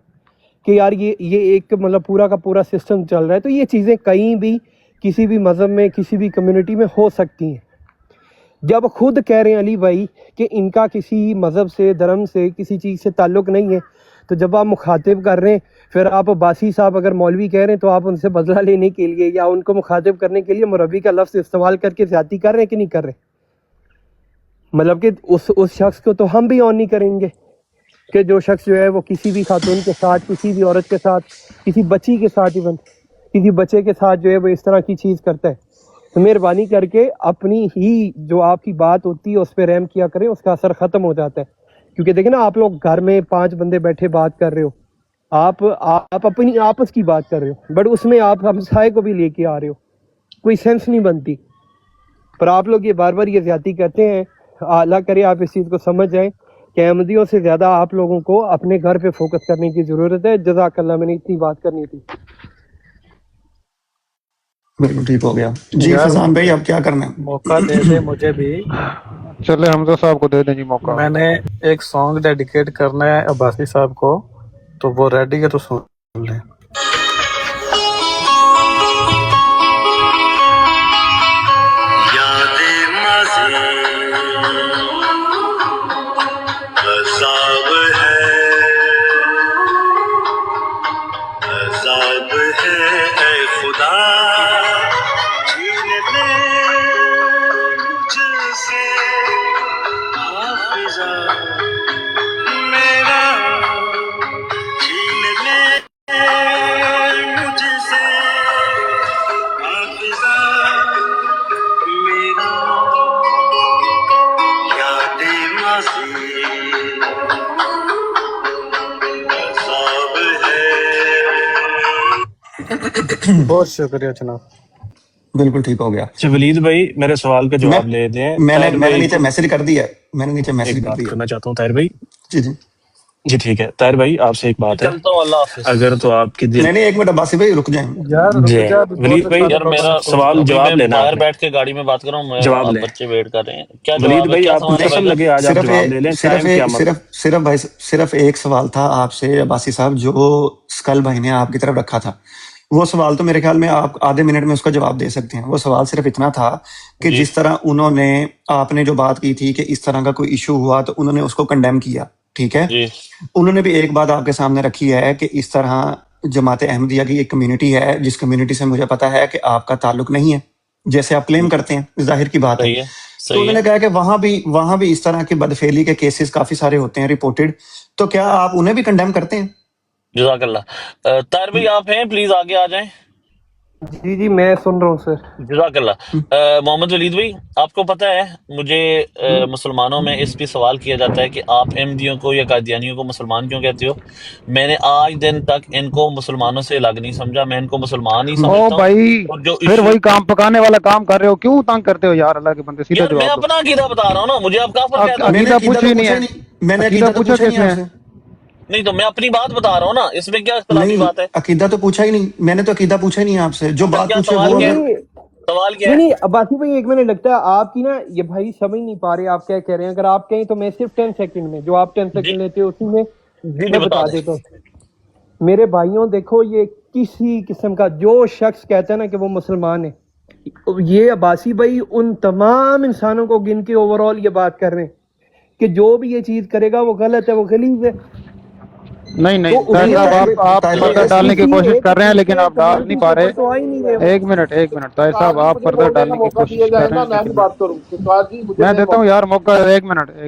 F: کہ یار یہ ایک مطلب پورا کا پورا سسٹم چل رہا ہے. تو یہ چیزیں کہیں بھی کسی بھی مذہب میں کسی بھی کمیونٹی میں ہو سکتی ہیں. جب خود کہہ رہے ہیں علی بھائی کہ ان کا کسی مذہب سے، دھرم سے، کسی چیز سے تعلق نہیں ہے، تو جب آپ مخاطب کر رہے ہیں، پھر آپ عباسی صاحب اگر مولوی کہہ رہے ہیں تو آپ ان سے بدلہ لینے کے لیے یا ان کو مخاطب کرنے کے لیے مربی کا لفظ استعمال کر کے زیادتی کر رہے ہیں کہ نہیں کر رہے؟ مطلب کہ اس شخص کو تو ہم بھی آن نہیں کریں گے کہ جو شخص جو ہے وہ کسی بھی خاتون کے ساتھ، کسی بھی عورت کے ساتھ، کسی بچی کے ساتھ، ایون کسی بچے کے ساتھ جو ہے وہ اس طرح کی چیز کرتا ہے. تو مہربانی کر کے اپنی ہی جو آپ کی بات ہوتی ہے اس پہ رحم کیا کریں، اس کا اثر ختم ہو جاتا ہے. کیونکہ دیکھیں نا، آپ لوگ گھر میں 5 بندے بیٹھے بات کر رہے ہو، آپ اپنی آپس کی بات کر رہے ہو، بٹ اس میں آپ ہمسائے کو بھی لے کے آ رہے ہو، کوئی سینس نہیں بنتی. پر آپ لوگ یہ بار بار یہ زیادتی کرتے ہیں. اللہ کرے آپ اس چیز کو سمجھ جائیں کہ احمدیوں سے زیادہ آپ لوگوں کو اپنے گھر پہ فوکس کرنے کی ضرورت ہے. جزاک اللہ، میں نے اتنی بات کرنی تھی.
E: بالکل ٹھیک ہو گیا. جی
H: یار
E: فضان بھائی اب کیا کرنا ہے؟
H: موقع دے دے مجھے بھی.
D: چلے حمزہ صاحب کو دے دیں جی موقع.
H: میں نے ایک سانگ ڈیڈیکیٹ کرنا ہے عباسی صاحب کو، تو وہ ریڈی ہے تو سن لیں.
I: یاد ماضی عذاب ہے، عذاب ہے اے
H: بہت شکریہ جناب.
E: بالکل ٹھیک ہو گیا.
A: اچھا ولید بھائی میرے سوال کا جواب لے دیں.
E: میں نے نیچے میسج کر دیا ہے, میں نے نیچے میسج
A: ایک
E: کر
A: بات
E: دیا.
A: کرنا چاہتا ہوں طاہر بھائی.
E: جی جی
A: جی ٹھیک ہے طاہر بھائی آپ سے ایک بات ہے,
B: چلتا ہوں, اللہ حافظ.
A: اگر تو آپ کی دل
E: نہیں ایک منٹ عباسی بھائی رک جائیں.
H: یار
A: جی
H: رک جا, ابھی
A: ولید
H: بہت
A: بھائی
H: سارے
B: یار
H: لوگوں
B: میرا
H: نے
A: سوال
B: ابھی
A: جواب
B: میں
A: لینا
B: باہر
A: آپ نے,
B: بیٹھ کے گاڑی میں بات کر رہا ہوں,
A: جواب
B: آپ
A: لیں.
B: بچے ویٹ کر رہے ہیں. کیا
A: ولید
B: جواب ہے,
A: بھائی
B: کیا
A: آپ کو
B: سوال ہے
A: قسم
B: بھائی جان؟
A: لگے آج آپ جواب لے لیں, ٹائم کیا مت.
E: صرف ایک سوال تھا آپ سے عباسی صاحب, جو اسکل بھائی نے آپ کی طرف رکھا تھا. وہ سوال تو میرے خیال میں آپ آدھے منٹ میں اس کا جواب دے سکتے ہیں. وہ سوال صرف اتنا تھا کہ
B: جی
E: جس طرح انہوں نے آپ نے جو بات کی تھی کہ اس طرح کا کوئی ایشو ہوا تو انہوں نے اس کو کنڈیم کیا, ٹھیک ہے.
B: جی
E: انہوں نے بھی ایک بات آپ کے سامنے رکھی ہے کہ اس طرح جماعت احمدیہ کی ایک کمیونٹی ہے جس کمیونٹی سے مجھے پتا ہے کہ آپ کا تعلق نہیں ہے جیسے آپ کلیم کرتے ہیں, ظاہر کی بات ہے.
B: صحیح ہے,
E: تو انہوں
B: صحیح
E: نے
B: ہے.
E: کہا کہ وہاں بھی اس طرح کے بدفعلی کے کیسز کافی سارے ہوتے ہیں رپورٹڈ, تو کیا آپ انہیں بھی کنڈیم کرتے ہیں؟
B: جزاک اللہ. طاہر بھائی آپ ہیں, پلیز آگے آ جائیں.
F: جی جی میں سن رہا ہوں سر.
B: جزاک اللہ. محمد ولید بھائی آپ کو پتہ ہے مجھے مسلمانوں میں اس پہ سوال کیا جاتا ہے کہ آپ احمدیوں کو یا قادیانیوں کو مسلمان کیوں کہتے ہو. میں نے آج دن تک ان کو مسلمانوں سے الگ نہیں سمجھا, میں ان کو مسلمان ہی
D: او
B: سمجھتا ہوں.
D: بھائی
B: اور جو
D: پھر
B: ایشو,
D: وہی کام پکانے والا کام کر رہے ہو, کیوں تنگ کرتے ہو یار اللہ کے بندے, سیدھا
B: یار میں
D: جواب دو.
B: اپنا عقیدہ بتا رہا ہوں نا, مجھے آپ کافر کہہ دو.
E: میں نے
D: عقیدہ
E: عقیدہ
D: پوچھا
E: تو
D: ہی نہیں
E: پوچھا
D: ہے,
E: ہی نہیں, میں نے
D: عقیدہ
E: عقیدہ تو
D: پوچھا
E: پوچھا ہی
D: کس
E: نہیں
D: نے؟
E: آپ سے.
B: نہیں تو میں اپنی بات بتا رہا ہوں نا, اس میں کیا اختلافی
E: نہیں
B: بات ہے.
E: عقیدہ تو پوچھا ہی نہیں, میں نے تو عقیدہ پوچھا ہی نہیں آپ سے. جو
B: پھر
E: بات
B: کیا
E: پوچھے
B: سوال
E: وہ
B: کیا
E: اگر
B: ہے, سوال کیا
F: نہیں
B: ہے؟
F: نہیں عباسی بھائی ایک منٹ, لگتا ہے آپ کی نا یہ بھائی سمجھ نہیں پا رہے آپ کیا کہہ رہے ہیں. اگر آپ کہیں تو میں صرف 10 سیکنڈ میں, جو آپ 10
B: جی
F: سیکنڈ لیتے ہو اسی میں
B: جی
F: میں
B: جی بتا
F: بتا
B: دیں.
F: دیتا ہوں. میرے بھائیوں دیکھو, یہ کسی قسم کا جو شخص کہتا ہے نا کہ وہ مسلمان ہے, یہ عباسی بھائی ان تمام انسانوں کو گن کے اوور آل یہ بات کر رہے ہیں کہ جو بھی یہ چیز کرے گا وہ غلط ہے, وہ غلیظ ہے.
D: نہیں
F: تو
D: نہیں
F: اس
D: طاہر
F: میں
D: صاحب آپ
E: طاہر
D: پردہ
E: بھائی
D: ڈالنے کی
F: کسی
D: کوشش
F: ایک
D: کر رہے ہیں لیکن آپ ڈال نہیں
F: پرسنالٹی
D: پا
F: کے
D: رہے.
F: اوپر تو آ ہی نہیں رہے.
D: ایک منٹ طاہر صاحب آپ
C: مجھے
D: پردہ
C: بولنے کا
D: ڈالنے کی
C: موقع
D: کوشش
C: دیا
D: کر
C: جائے
D: رہے
C: نا,
D: ہیں
C: میں بھی
D: لیکن
C: بات کروں. سرکار جی مجھے
D: میں
C: دیں
D: دیتا ہوں
C: موقع.
D: یار موقع. ایک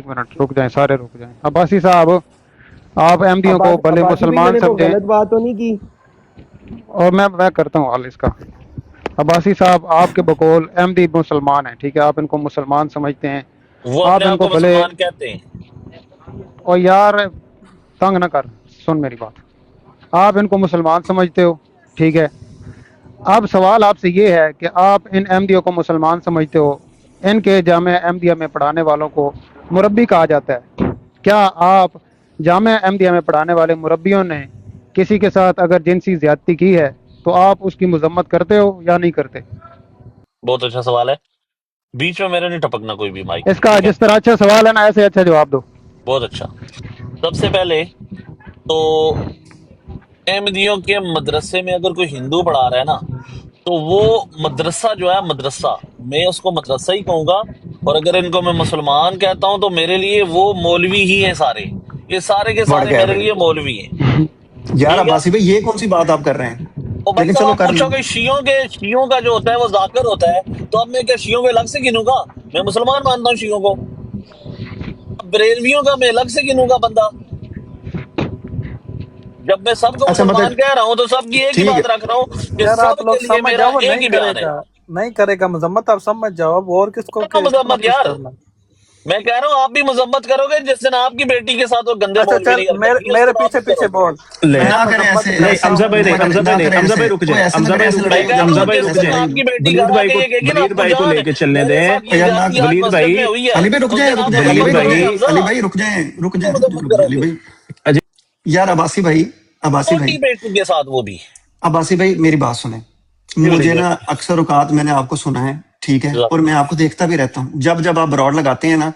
D: منٹ رک جائیں, سارے رک جائیں. عباسی صاحب آپ احمدیوں کو بھلے
F: عباسی بھائی میں
D: مسلمان
F: نے تو
D: سمجھیں,
F: غلط بات تو نہیں کی.
D: اور میں کرتا ہوں حل اس کا. عباسی صاحب آپ کے بقول احمدی مسلمان ہیں, ٹھیک ہے, آپ ان کو مسلمان سمجھتے ہیں,
B: وہ
D: آپ
B: اپنے
D: ان
B: آپ
D: کو
B: کو
D: بھلے,
B: مسلمان کہتے ہیں.
D: اور یار تنگ نہ کر, سن میری بات, آپ ان کو مسلمان سمجھتے ہو, ٹھیک ہے. اب سوال آپ سے یہ ہے کہ آپ ان احمدیوں کو مسلمان سمجھتے ہو, ان کے جامعہ احمدیہ میں پڑھانے والوں کو مربی کہا جاتا ہے. کیا آپ جامعہ احمدیہ میں پڑھانے والے مربیوں نے کسی کے ساتھ اگر جنسی زیادتی کی ہے تو آپ اس کی مذمت کرتے ہو یا نہیں کرتے؟
B: بہت اچھا سوال ہے, بیچ میں میرے نہیں ٹپکنا کوئی بھی مائک,
D: اس کا
B: ٹھیک ہے.
D: جس طرح اچھا سوال ہے نا ایسے اچھا جواب دو.
B: بہت اچھا. سب سے پہلے تو احمدیوں کے مدرسے میں اگر کوئی ہندو پڑھا رہا ہے نا تو وہ مدرسہ جو ہے مدرسہ, میں اس کو مدرسہ ہی کہوں گا. اور اگر ان کو میں مسلمان کہتا ہوں تو میرے لیے وہ مولوی ہی ہیں سارے, یہ سارے کے
E: بڑھ
B: سارے
E: گیا
B: میرے
E: بھائی.
B: لیے مولوی ہیں,
E: یار
B: ٹھیک ہے.
E: عباسی بھائی یہ کون سی بات آپ کر رہے ہیں؟
B: اور بھائی
E: لیکن
B: صاحب
E: چلو
B: آپ
E: کر
B: پوچھو
E: لیں.
B: کہ شیعوں کا جو ہوتا ہے وہ ذاکر ہوتا ہے, تو اب میں کیا شیعوں کو الگ سے گنوں گا؟ میں مسلمان مانتا ہوں شیعوں کو. اب بریلویوں کا میں الگ سے گنوں گا بندہ؟ جب میں سب کو
E: اچھا
B: مسلمان
E: مطلب
B: کہہ رہا ہوں تو سب کی ایک ہی
E: ٹھیک
B: بات
E: ہے,
B: رکھ رہا ہوں کہ
H: یار
B: سب
H: آپ لوگ
B: کے لیے
H: سمجھ
B: میرا
H: جاؤ,
B: ایک
H: نہیں
B: ہی
H: کرے
B: بیان ہے.
H: گا, نہیں کرے گا مذمت, آپ سمجھ جاؤ. اب اور کس کو
B: کرنا
H: اتنا
B: مذمت
H: پش
B: یار,
H: کرنا.
B: میں کہہ رہا ہوں آپ بھی مذمت کرو گے جس دن آپ کی بیٹی کے ساتھ وہ گندے
H: اچھا
B: مولوی
H: چل,
B: نے حرکت کی, اس
H: میرے
B: دن آپ
H: پیچھے
B: بھی
H: پیچھے
B: کرو گے.
H: بول.
A: لیں
H: میں
E: نہ کریں
H: مذمت
E: ایسے,
A: نہیں
E: ایسا
A: حمزہ بھائی نہیں, حمزہ بھائی
E: نہ
A: نہیں,
E: کریں
A: حمزہ
E: ایسے,
A: بھائی رک
E: اوے
A: جائیں,
E: ایسے نہ
A: حمزہ
E: کریں,
A: بھائی
E: ایسے
A: رک
B: میں
A: جائیں,
E: لڑائی
B: کہہ
E: ہو
B: رہا
A: حمزہ
B: ہوں
E: جائے گی,
A: بھائی
B: جس
A: رک
E: ایسے
B: دن
A: جائیں.
B: آپ
E: لڑائی.
B: کی بیٹی
A: ولید
B: گھر آ
A: بھائی
B: کے
A: کو,
B: یہ کہے گی نا
A: ولید
B: ابو
A: بھائی کو
B: جان
A: لے کے چلنے
B: میرے
A: دیں.
B: ساتھ یہ
E: یار
B: زیادتی آج
A: ولید
B: مسجد
A: بھائی,
B: میں ہوئی ہے,
E: علی بھائی رک
B: اس
E: جائیں,
B: دن
E: رک
B: آپ
E: جائیں, علی
B: مذمت
E: بھائی
A: ولید
E: رک
B: کرو
E: جائیں,
B: گے
A: بھائی,
E: علی
B: حمزہ,
E: بھائی رک جائیں, رک جائیں, رک
B: مذمت
E: جائیں
B: کرو
E: علی
B: گے
E: بھائی.
A: اجی
E: یار عباسی بھائی, عباسی بھائی,
B: چھوٹی بیٹی کے ساتھ وہ بھی.
E: عباسی بھائی میری بات سنیں.
A: جی ولید
E: مجھے
A: بھائی.
E: نا اکثر اوقات میں نے آپ کو سنا ہے, ٹھیک ہے,
B: جزاک
E: اور میں
B: اللہ.
E: آپ کو دیکھتا بھی رہتا ہوں. جب آپ براڈ لگاتے ہیں نا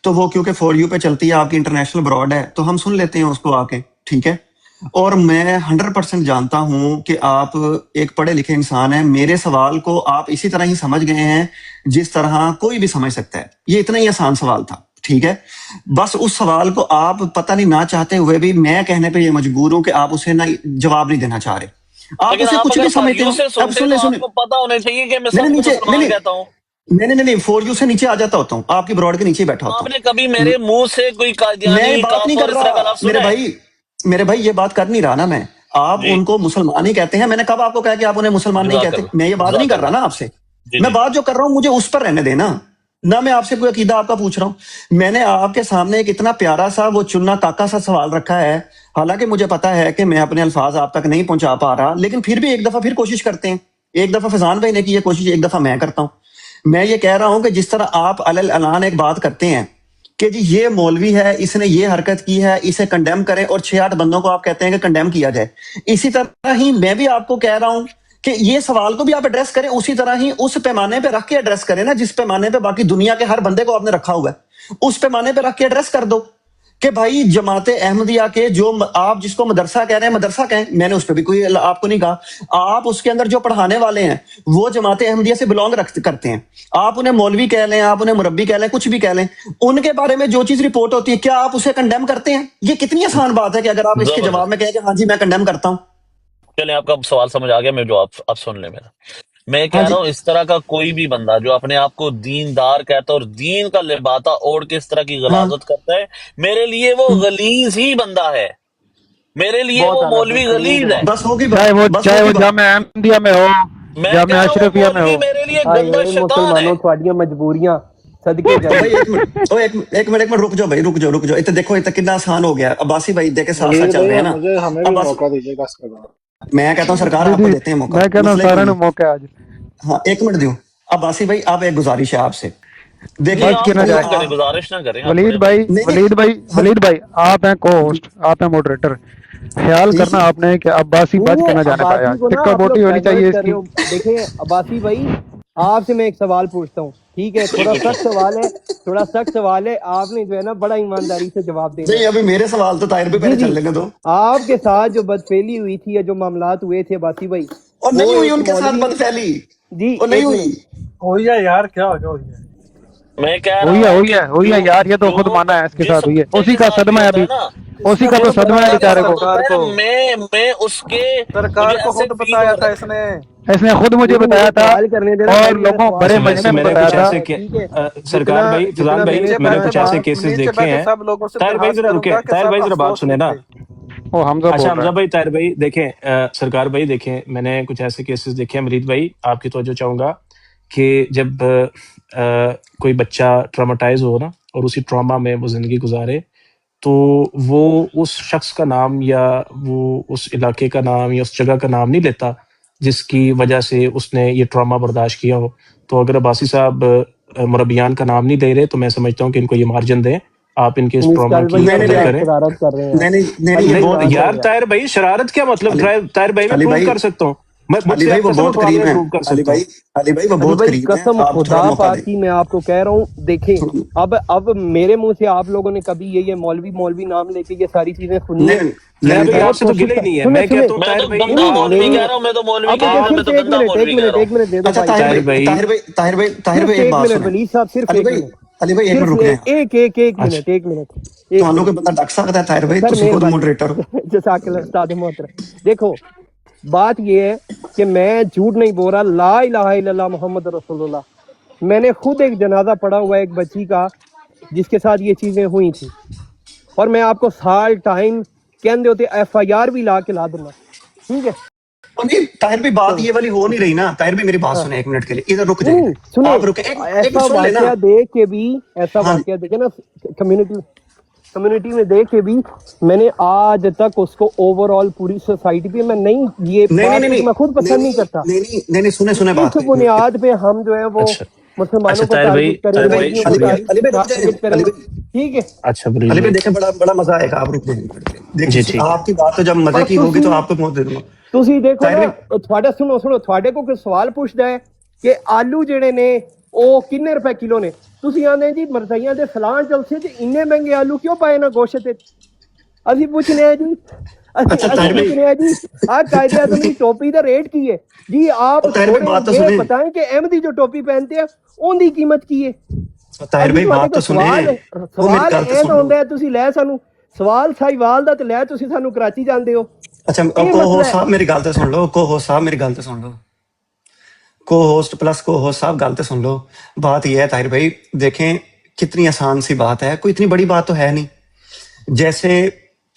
E: تو وہ کیونکہ فور یو پہ چلتی ہے, آپ کی انٹرنیشنل براڈ ہے, تو ہم سن لیتے ہیں اس کو آ کے, ٹھیک ہے. اور میں 100% جانتا ہوں کہ آپ ایک پڑھے لکھے انسان ہیں. میرے سوال کو آپ اسی طرح ہی سمجھ گئے ہیں جس طرح کوئی بھی سمجھ سکتا ہے. یہ اتنا ہی آسان سوال تھا, ٹھیک ہے. بس اس سوال کو آپ پتہ نہیں نہ چاہتے ہوئے بھی میں کہنے پہ یہ مجبور ہوں کہ آپ اسے نہ جواب نہیں دینا چاہ رہے. آپ
B: لیکن
E: اسے
B: آپ
E: کچھ
B: اگر
E: بھی
B: فار
E: سمجھتے
B: یو
E: ہو.
B: سے
E: اب
B: سنتے
E: سن لیں,
B: تو
E: سن
B: آپ
E: لیں,
B: کو پتا ہونا چاہیے کہ میں
E: میں نے
B: سب کو
E: نیچے
B: مسلمان کہتا ہوں.
E: نہیں, فور یو سے نیچے آ جاتا ہوتا ہوں, آپ کی براڈ کے نیچے ہی بیٹھا ہوتا
B: آپ
E: ہوں.
B: نے کبھی میرے منہ سے کوئی
E: میں
B: قادیانی
E: بات نہیں
B: کافر
E: کر
B: اس طرح کا
E: رہا
B: لفظ سنا ہے؟
E: میرے بھائی یہ بات کر نہیں رہا نا میں. آپ
B: جی
E: ان کو مسلمان ہی کہتے ہیں. میں نے کب آپ کو کہا کہ آپ انہیں مسلمان نہیں
B: جزاک
E: کہتے؟
B: اللہ,
E: میں یہ بات نہیں
B: جزاک
E: کر رہا
B: اللہ.
E: نا آپ سے.
B: جی
E: میں
B: جی
E: بات جو کر رہا ہوں مجھے اس پر رہنے دینا. نہ میں آپ سے کوئی عقیدہ آپ کا پوچھ رہا ہوں، میں نے آپ کے سامنے ایک اتنا پیارا سا وہ چننا کاکا سا سوال رکھا ہے، حالانکہ مجھے پتا ہے کہ میں اپنے الفاظ آپ تک نہیں پہنچا پا رہا، لیکن پھر بھی ایک دفعہ پھر کوشش کرتے ہیں. ایک دفعہ فیضان بھائی نے کی ہے کوشش، ایک دفعہ میں کرتا ہوں. میں یہ کہہ رہا ہوں کہ جس طرح آپ علی الاعلان ایک بات کرتے ہیں کہ جی یہ مولوی ہے، اس نے یہ حرکت کی ہے، اسے کنڈیم کریں، اور 6-8 بندوں کو آپ کہتے ہیں کہ کنڈیم کیا جائے. اسی طرح ہی میں بھی آپ کو کہہ رہا ہوں کہ یہ سوال کو بھی آپ ایڈریس کریں، اسی طرح ہی اس پیمانے پہ رکھ کے ایڈریس کریں نا جس پیمانے پہ باقی دنیا کے ہر بندے کو آپ نے رکھا ہوا ہے، اس پیمانے پہ رکھ کے ایڈریس کر دو کہ بھائی جماعت احمدیہ کے جو آپ جس کو مدرسہ کہہ رہے ہیں مدرسہ کہیں، میں نے اس پہ بھی کوئی آپ کو نہیں کہا. آپ اس کے اندر جو پڑھانے والے ہیں وہ جماعت احمدیہ سے بلونگ کرتے ہیں، آپ انہیں مولوی کہہ لیں، آپ انہیں مربی کہہ لیں، کچھ بھی کہہ لیں، ان کے بارے میں جو چیز رپورٹ ہوتی ہے کیا آپ اسے کنڈیم کرتے ہیں؟ یہ کتنی آسان بات ہے کہ اگر آپ اس کے جواب میں کہیں کہ ہاں جی میں کنڈیم کرتا ہوں.
B: چلیں آپ کا سوال سمجھ آ گیا، میں جو آپ سن لیں میرا. میں
E: ہاں
B: کہہ
E: جی
B: رہا ہوں اس طرح کا کوئی بھی بندہ جو اپنے آپ کو دیندار کہتا ہے اور دین کا لباتا اوڑھ کے اس طرح کی
E: ہاں
B: غلاظت کرتا ہے، میرے لیے وہ غلیظ ہی بندہ ہے، میرے لیے
F: بہت
B: وہ
F: اعلیٰ،
B: مولوی
F: بہترین
B: غلیظ ہے.
F: جواب.
E: بس ہوگی
D: چاہے وہ
E: بات، بس
D: چاہے وہ
E: ہوگی بات.
D: جامعہ احمدیہ میں ہو،
B: میں
D: جامعہ
B: کہہ رہا ہوں وہ
D: اشرفیہ میں
B: مولوی
D: ہو.
B: میرے لیے
F: ہائے
B: گندا
F: اے
B: شیطان ہے.
F: مسلمانوں تھوڑیاں مجبوریاں صدقے
E: او
F: جائیں.
E: بھائی ایک منٹ رک جاؤ بھائی، رک جاؤ. اتنے دیکھو اتنا کتنا آسان ہو گیا. عباسی بھائی دیکھے ساتھ ساتھ
G: ولید
E: چل رہے
G: بھائی
E: ہیں نا.
G: مجھے ہمیں بھی
E: عباسی،
G: موقع دیجیے گا اس کے بعد.
E: میں کہتا ہوں سرکار
D: جی
E: آپ کو
D: جی،
E: دیتے ہیں موقع،
D: میں کہتا ہوں
E: مسئلہ
D: سارا
E: کوئی
D: نے
E: نہیں.
D: موقع آج.
E: ہاں ایک منٹ دیو. عباسی بھائی اب ایک گزارش ہے آپ سے، دیکھیں
B: جی
D: بس
B: آپ
D: کی نہ جائے.
B: حکم کریں، گزارش نہ کریں، آپ
D: ولید
B: بڑے بھائی.
D: بھائی
E: نہیں نہیں
D: ولید بھائی
E: ہاں
D: ولید بھائی آپ ہیں کو ہوسٹ، آپ ہیں موڈریٹر. خیال
E: ٹھیک
D: کرنا
E: ہے.
D: آپ نے کہ عباسی بچ
F: نہیں
D: کے
F: ہے
D: نہ جانے پائے
F: عباسی
D: آج.
F: کو نا
D: ٹکا
F: آپ لوگ
D: بوٹی ہونی چاہیے
F: ڈائیورٹ
D: اس
F: کر رہے
D: کی.
F: ہو. دیکھیں عباسی بھائی آپ سے میں ایک سوال پوچھتا ہوں، ٹھیک ہے؟
B: جی
F: تھوڑا
B: پوچھیں.
F: سخت سوال ہے، تھوڑا سخت سوال ہے، آپ نے جو ہے نا بڑا ایمانداری سے جواب دینا
E: نہیں
F: ہے.
E: ابھی میرے سوال تو طاہر بھی
F: جی
E: پہلے
F: جی،
E: چل لیں گے دو.
F: آپ کے ساتھ جو بدفعلی ہوئی تھی یا جو معاملات ہوئے تھے عباسی بھائی،
E: اور
F: وہ
E: نہیں ہوئی
F: ایک
E: ان کے ساتھ
F: مولوی نے.
E: بد پھیلی،
F: جی
E: اور نہیں
F: ایک
E: ہوئی.
F: منٹ.
H: ہوئی ہے یار، کیا ہو گیا؟ ہوئی ہے.
B: میں کہہ رہا
D: ہوئی ہے
B: ہوں
D: ہوئی
B: کہ
D: ہے ہوئی ہے
B: جو
D: یار، یہ تو
B: جو
D: خود مانا ہے اس کے
B: جس
D: ساتھ ہوئی ہے.
B: بندے
D: اسی
B: کے
D: کا
B: ساتھ بھی
D: صدمہ ہے
B: ہوتا
D: ابھی،
B: ہے نا،
H: اس
D: اسی
H: نے
D: کا تو
B: جس
H: خود
D: صدمہ ہے
B: بندے
H: بتایا
B: کے
H: تھا
D: بیچارے
B: ساتھ
D: کو.
H: سرکار
B: ہوتا ہے
H: کو،
B: نا، میں اس کے
H: سرکار
B: مجھے
H: کو
B: ایسے
H: خود
B: فیل
H: بتایا
B: ہو
H: تھا
B: رہا
H: اس نے.
D: اس نے خود مجھے
F: نہیں مجھے
D: بتایا تھا
F: سوال کرنے دینا
D: اور
F: بھائی، میرا
D: لوگوں
F: سوال
D: بڑے
F: تو
A: میں
F: میں نے
D: مجمع میں
A: میں نے
F: پورا
D: بتایا
A: کچھ
F: کیا
D: تھا.
A: ایسے
F: ہے، ٹھیک ہے؟
A: سرکار
F: جتنا
A: بھائی، فضان
F: جتنا
A: بھائی
F: میں نے
H: نیچے
A: میں نے
F: سنا
H: بیٹھے
A: کچھ
F: تھا.
A: ایسے کیسز
H: نیچے
A: دیکھے
H: بیٹھے
A: ہیں.
H: سب لوگوں سے
A: طاہر بھائی
H: درخواست
A: ذرا
H: کروں
A: رکے،
H: گا کہ
A: طاہر
H: سب
A: بھائی ذرا بات
H: افسوس
A: سنیں نا.
H: رکھے.
D: وہ حمزہ
A: اچھا
D: بول رہا
A: حمزہ
D: ہے.
A: بھائی، طاہر بھائی دیکھیں، سرکار بھائی دیکھیں، میں نے کچھ ایسے کیسز دیکھے ہیں. مرید بھائی آپ کی توجہ چاہوں گا کہ جب کوئی بچہ ٹراماٹائز ہو نا اور اسی ٹراما میں وہ زندگی گزارے، تو وہ اس شخص کا نام یا وہ اس علاقے کا نام یا اس جگہ کا نام نہیں لیتا جس کی وجہ سے اس نے یہ ٹراما برداشت کیا ہو. تو اگر عباسی صاحب مربیان کا نام نہیں دے رہے تو میں سمجھتا ہوں کہ ان کو یہ مارجن دیں، آپ ان کے اس ٹراما
F: مسکال
A: کی
F: بھائی
E: نہیں نہیں
F: ابھی
A: قدر
F: آپ
A: کریں.
F: شرارت کر رہے ہیں.
E: نہیں نہیں نہیں نہیں
F: علی
E: وہ
A: نہیں
E: بہت
F: شان
A: یار
F: کرے
A: طاہر بھائی، شرارت کیا مطلب؟
E: علی
A: طاہر بھائی میں
E: علی
A: پروو
E: بھائی
A: کر سکتا ہوں، میں مجھ
E: علی
A: سے
E: بھائی
A: آپ
E: وہ
A: قسم
E: بہت
A: اٹھوا کے
E: قریب ہیں.
A: پروو کر
E: علی
A: سکتا ہوں.
E: بھائی علی بھائی وہ
F: علی
E: بہت
F: بھائی
E: قریب ہیں،
F: قسم
E: آپ تھوڑا
F: خدا
E: موقع
F: پاک
E: دیں.
F: کی میں آپ کو کہہ رہا ہوں، دیکھیں اب میرے منہ سے آپ لوگوں نے کبھی یہ مولوی نام لے کے یہ ساری چیزیں سنی
E: نہیں
F: ہیں.
E: نہیں
F: میں
A: طاہر
E: نہیں
A: بھائی
E: طاہر
A: آپ
F: بہت
A: سے تو
F: کوشش
A: گلے ہی
F: کر،
A: نہیں ہے،
F: سنیں
A: میں
F: سنیں.
A: کہتا ہوں
B: میں
A: طاہر
B: تو
A: بھائی
B: گندا
A: آپ
B: مولوی
F: نہیں
B: کہہ رہا ہوں، میں تو مولوی
F: اب
B: کہہ رہا
F: مجھے
B: ہوں، میں
F: صرف
B: تو
F: ایک
B: گندا
F: منٹ ایک
B: مولوی کہہ
F: منٹ
B: رہا ہوں.
F: ایک منٹ دے دو
E: اچھا
F: بھائی.
E: طاہر
A: طاہر
E: بھائی
A: بھائی.
E: طاہر بھائی طاہر بھائی طاہر
F: صرف
E: بھائی ایک
F: ایک
E: بات
F: منٹ
E: سنیں.
F: ولی صاحب، صرف
E: علی
F: ایک
E: بھائی
F: منٹ،
E: علی بھائی ایک
F: صرف
E: منٹ رک جائیں.
F: ایک منٹ ایک
E: تھانوں
F: منٹ.
E: کے بندہ ڈک سکتا ہے طاہر بھائی،
F: سر
E: تسی خود
F: مہربانی
E: موڈریٹر ہو.
F: جزاک اللہ استاد محترم. دیکھو بات یہ ہے کہ میں جھوٹ نہیں بول رہا، لا الہ الا اللہ محمد رسول اللہ. میں نے خود ایک جنازہ پڑھا ہوا ہے ایک بچی کا جس کے ساتھ یہ چیزیں ہوئی تھی، اور میں آپ کو سال ٹائم کہندے ہوتے ایف آئی آر بھی لا کے لا دوں گا، ٹھیک ہے؟
E: اور نہیں طاہر بھائی بات
F: تو
E: یہ والی ہو نہیں رہی نا. طاہر بھائی میری بات
F: ہاں،
E: سنیں ایک منٹ کے لیے، ادھر رک
F: نہیں
E: جائیں.
F: نہیں سنیں،
E: آپ رکے ایک
F: ایسا
E: منٹ سن لینا.
F: واقعہ دیکھ کے بھی، ایسا
E: ہاں
F: واقعہ دیکھے نا کمیونٹی میں دیکھ کے بھی میں نے آج تک اس کو اوور آل پوری سوسائٹی پہ میں نہیں، یہ
E: نہیں نہیں
F: بات
E: نہیں
F: کو تو
E: نہیں
F: میں خود
E: نہیں
F: پسند نہیں کرتا
E: نہیں نہیں نہیں نہیں سنیں
F: کہ
E: سنیں
F: اس
E: بات کو ایک منٹ کے
F: بنیاد
E: لیے.
F: پہ ہم جو ہے وہ
A: اچھا اچھا
F: مسلمانوں کو
A: طاہر بھائی،
F: ٹارگٹ کریں،
A: طاہر
E: علی بھائی
A: بھائی
F: مولویوں کو
E: علی بھائی
A: شکریہ.
E: علی بھائی رک جائیں.
F: ٹارگٹ کریں،
E: علی بھائی
F: ٹھیک ہے؟
A: اچھا مرید
E: علی بھائی
A: بھائی.
E: دیکھیں بڑا مزہ آئے گا، آپ رک جائیں ایک منٹ کے لیے.
A: جی
E: دیکھیں
A: ٹھیک ہے.
E: آپ کی بات تو جب مزے
F: پر
E: کی ہوگی تو آپ کو موت دے دوں گا.
F: تسی دیکھو
E: طاہر
F: نا،
E: بھائی
F: تھوڑا سنو تھوڑے کو کوئی سوال پوچھتا ہے کہ آلو جڑے نے وہ کنے روپے کلو نے، تسی آندے جی مرزائیاں دے سلان چلسے تے انے مہنگے آلو کیوں پائے نا گوشت تے. اسی پوچھنے ہیں جی،
E: اچھا
F: اسی
E: طاہر بھائی
F: پوچھنے ہیں جی آ قائد اعظم کی ٹوپی دا ریٹ کی ہے جی؟ آپ
E: اور طاہر بھائی
F: چھوڑیں
E: بات تو
F: یہ
E: سنیں.
F: بتائیں کہ احمدی جو ٹوپی پہنتے ہیں ان دی قیمت کی ہے.
E: طاہر
F: اسی
E: بھائی
F: تھوڑے
E: بات
F: کو
E: تو سنیں، وہ میری
F: سوال
E: گل تو
F: اے
E: سن لو.
F: ہوندا ہے تسی لے سانو سوال سائیوال دا تے لے تسی سانو کراچی جاندے ہو،
E: اچھا
F: یہ
E: کو
F: مسئلہ
E: ہوسٹ
F: ہے.
E: صاحب میری گل تو سن لو. کو ہوسٹ صاحب میری گل تو سن لو. کو ہوسٹ پلس کو ہوسٹ صاحب گل تو سن لو. بات یہ ہے طاہر بھائی، دیکھیں کتنی آسان سی بات ہے، کوئی اتنی بڑی بات تو ہے نہیں. جیسے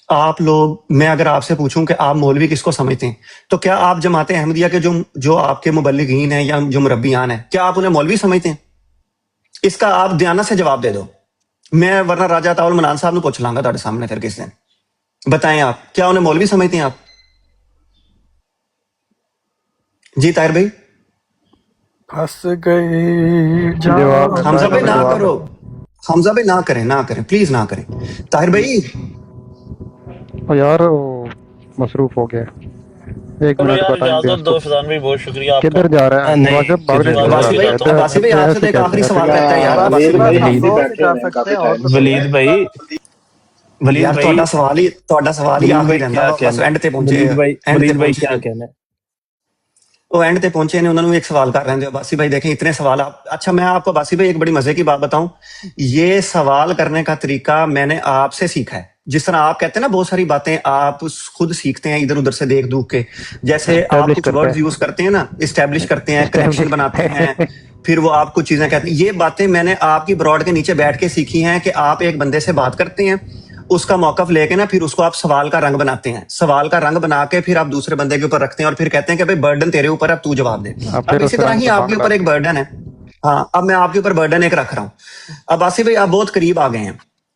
E: آپ لوگ، میں اگر آپ سے پوچھوں کہ آپ مولوی کس کو سمجھتے ہیں، تو کیا آپ جماعت احمدیہ کے جو آپ کے مبلغین ہیں یا جو مربیان ہیں، کیا آپ انہیں مولوی سمجھتے ہیں؟ اس کا آپ دیانت سے جواب دے دو. میں ورنہ راجہ تاول منان صاحب نے پوچھ لاں گا تہاڈے سامنے پھر کس دن. بتائیں آپ کیا انہیں مولوی سمجھتے ہیں آپ؟ جی طاہر بھائی.
H: پھنس گئی
D: جواب
H: جان
E: حمزہ بھائی نہ
D: جواب
E: کرو، حمزہ بھائی نہ کریں پلیز نہ کریں. طاہر بھائی
D: او یار وہ مصروف ہو گیا. ایک
B: چلو
D: منٹ
B: یار
D: کا ٹائم دے اس
B: اجازت دو
D: کو.
B: فضان بھائی، بہت شکریہ آپ کا.
D: کدھر جا رہا ہے
A: نہیں
D: واجب؟ بھاگنے
A: کدھر
D: چل
A: جا
D: رہا
A: رہا
E: عباسی
D: ہے.
E: بھائی آپ سے
D: ایسے
E: ایک آخری
D: کیسے
E: سوال کرتے ہیں یار.
H: باسی
E: عباسی
H: بھائی
E: بھائی
H: افسوس
C: بیٹھے
H: کر
C: ہوئے ہیں
H: سکتے
C: کافی
H: ہیں اور
C: ٹائم
H: کچھ
C: سے.
A: ولید بھائی، ولید
E: یار
A: بھائی،
E: ਤੁਹਾਡਾ ਸਵਾਲ ਹੀ
A: ولید
E: ਆਖਰੀ
A: بھائی
E: ਰਹਿੰਦਾ
A: کیا
E: ਵਾ. ਬਸ
A: کہنا
E: ਐਂਡ ਤੇ
A: ہے؟
E: ਪਹੁੰਚੇ
A: ولید بھائی کیا کہنا ہے؟
E: وہ اینڈ تے پہنچے نے، انہوں نے ایک سوال کر رہے ہیں. عباسی بھائی دیکھیں اتنے سوال آپ. اچھا میں آپ کو عباسی بھائی ایک بڑی مزے کی بات بتاؤں. یہ سوال کرنے کا طریقہ میں نے آپ سے سیکھا ہے. جس طرح آپ کہتے ہیں نا بہت ساری باتیں آپ خود سیکھتے ہیں ادھر ادھر سے دیکھ دکھ کے. جیسے آپ
D: اسٹیبلش
E: کچھ
D: کرتا
E: ورڈز
D: ہے.
E: یوز کرتے ہیں نا، اسٹیبلش کرتے ہیں، کنیکشن
D: اسٹیبلش
E: بناتے ہیں، پھر وہ آپ کچھ چیزیں کہتے ہیں. یہ باتیں میں نے آپ کی براڈ کے نیچے بیٹھ کے سیکھی ہیں کہ آپ ایک بندے سے بات کرتے ہیں، اس کا موقف لے کے نا پھر اس کو آپ سوال کا رنگ بناتے ہیں. سوال کا رنگ بنا کے پھر آپ دوسرے بندے کے اوپر رکھتے ہیں اور پھر کہتے ہیں کہ بھائی برڈن تیرے اوپر ہے، اب تو جواب دے.
D: اب
E: اب
D: پھر
E: اسی
D: اس
E: طرح
D: رنگ
E: ہی
D: کو
E: آپ
D: بانٹ
E: کے اوپر ایک
D: ڈالتے ہیں.
E: برڈن ہے. ہاں اب میں آپ کے اوپر برڈن ایک رکھ رہا ہوں. اب آصف بھائی آپ بہت قریب آ گئے ہیں،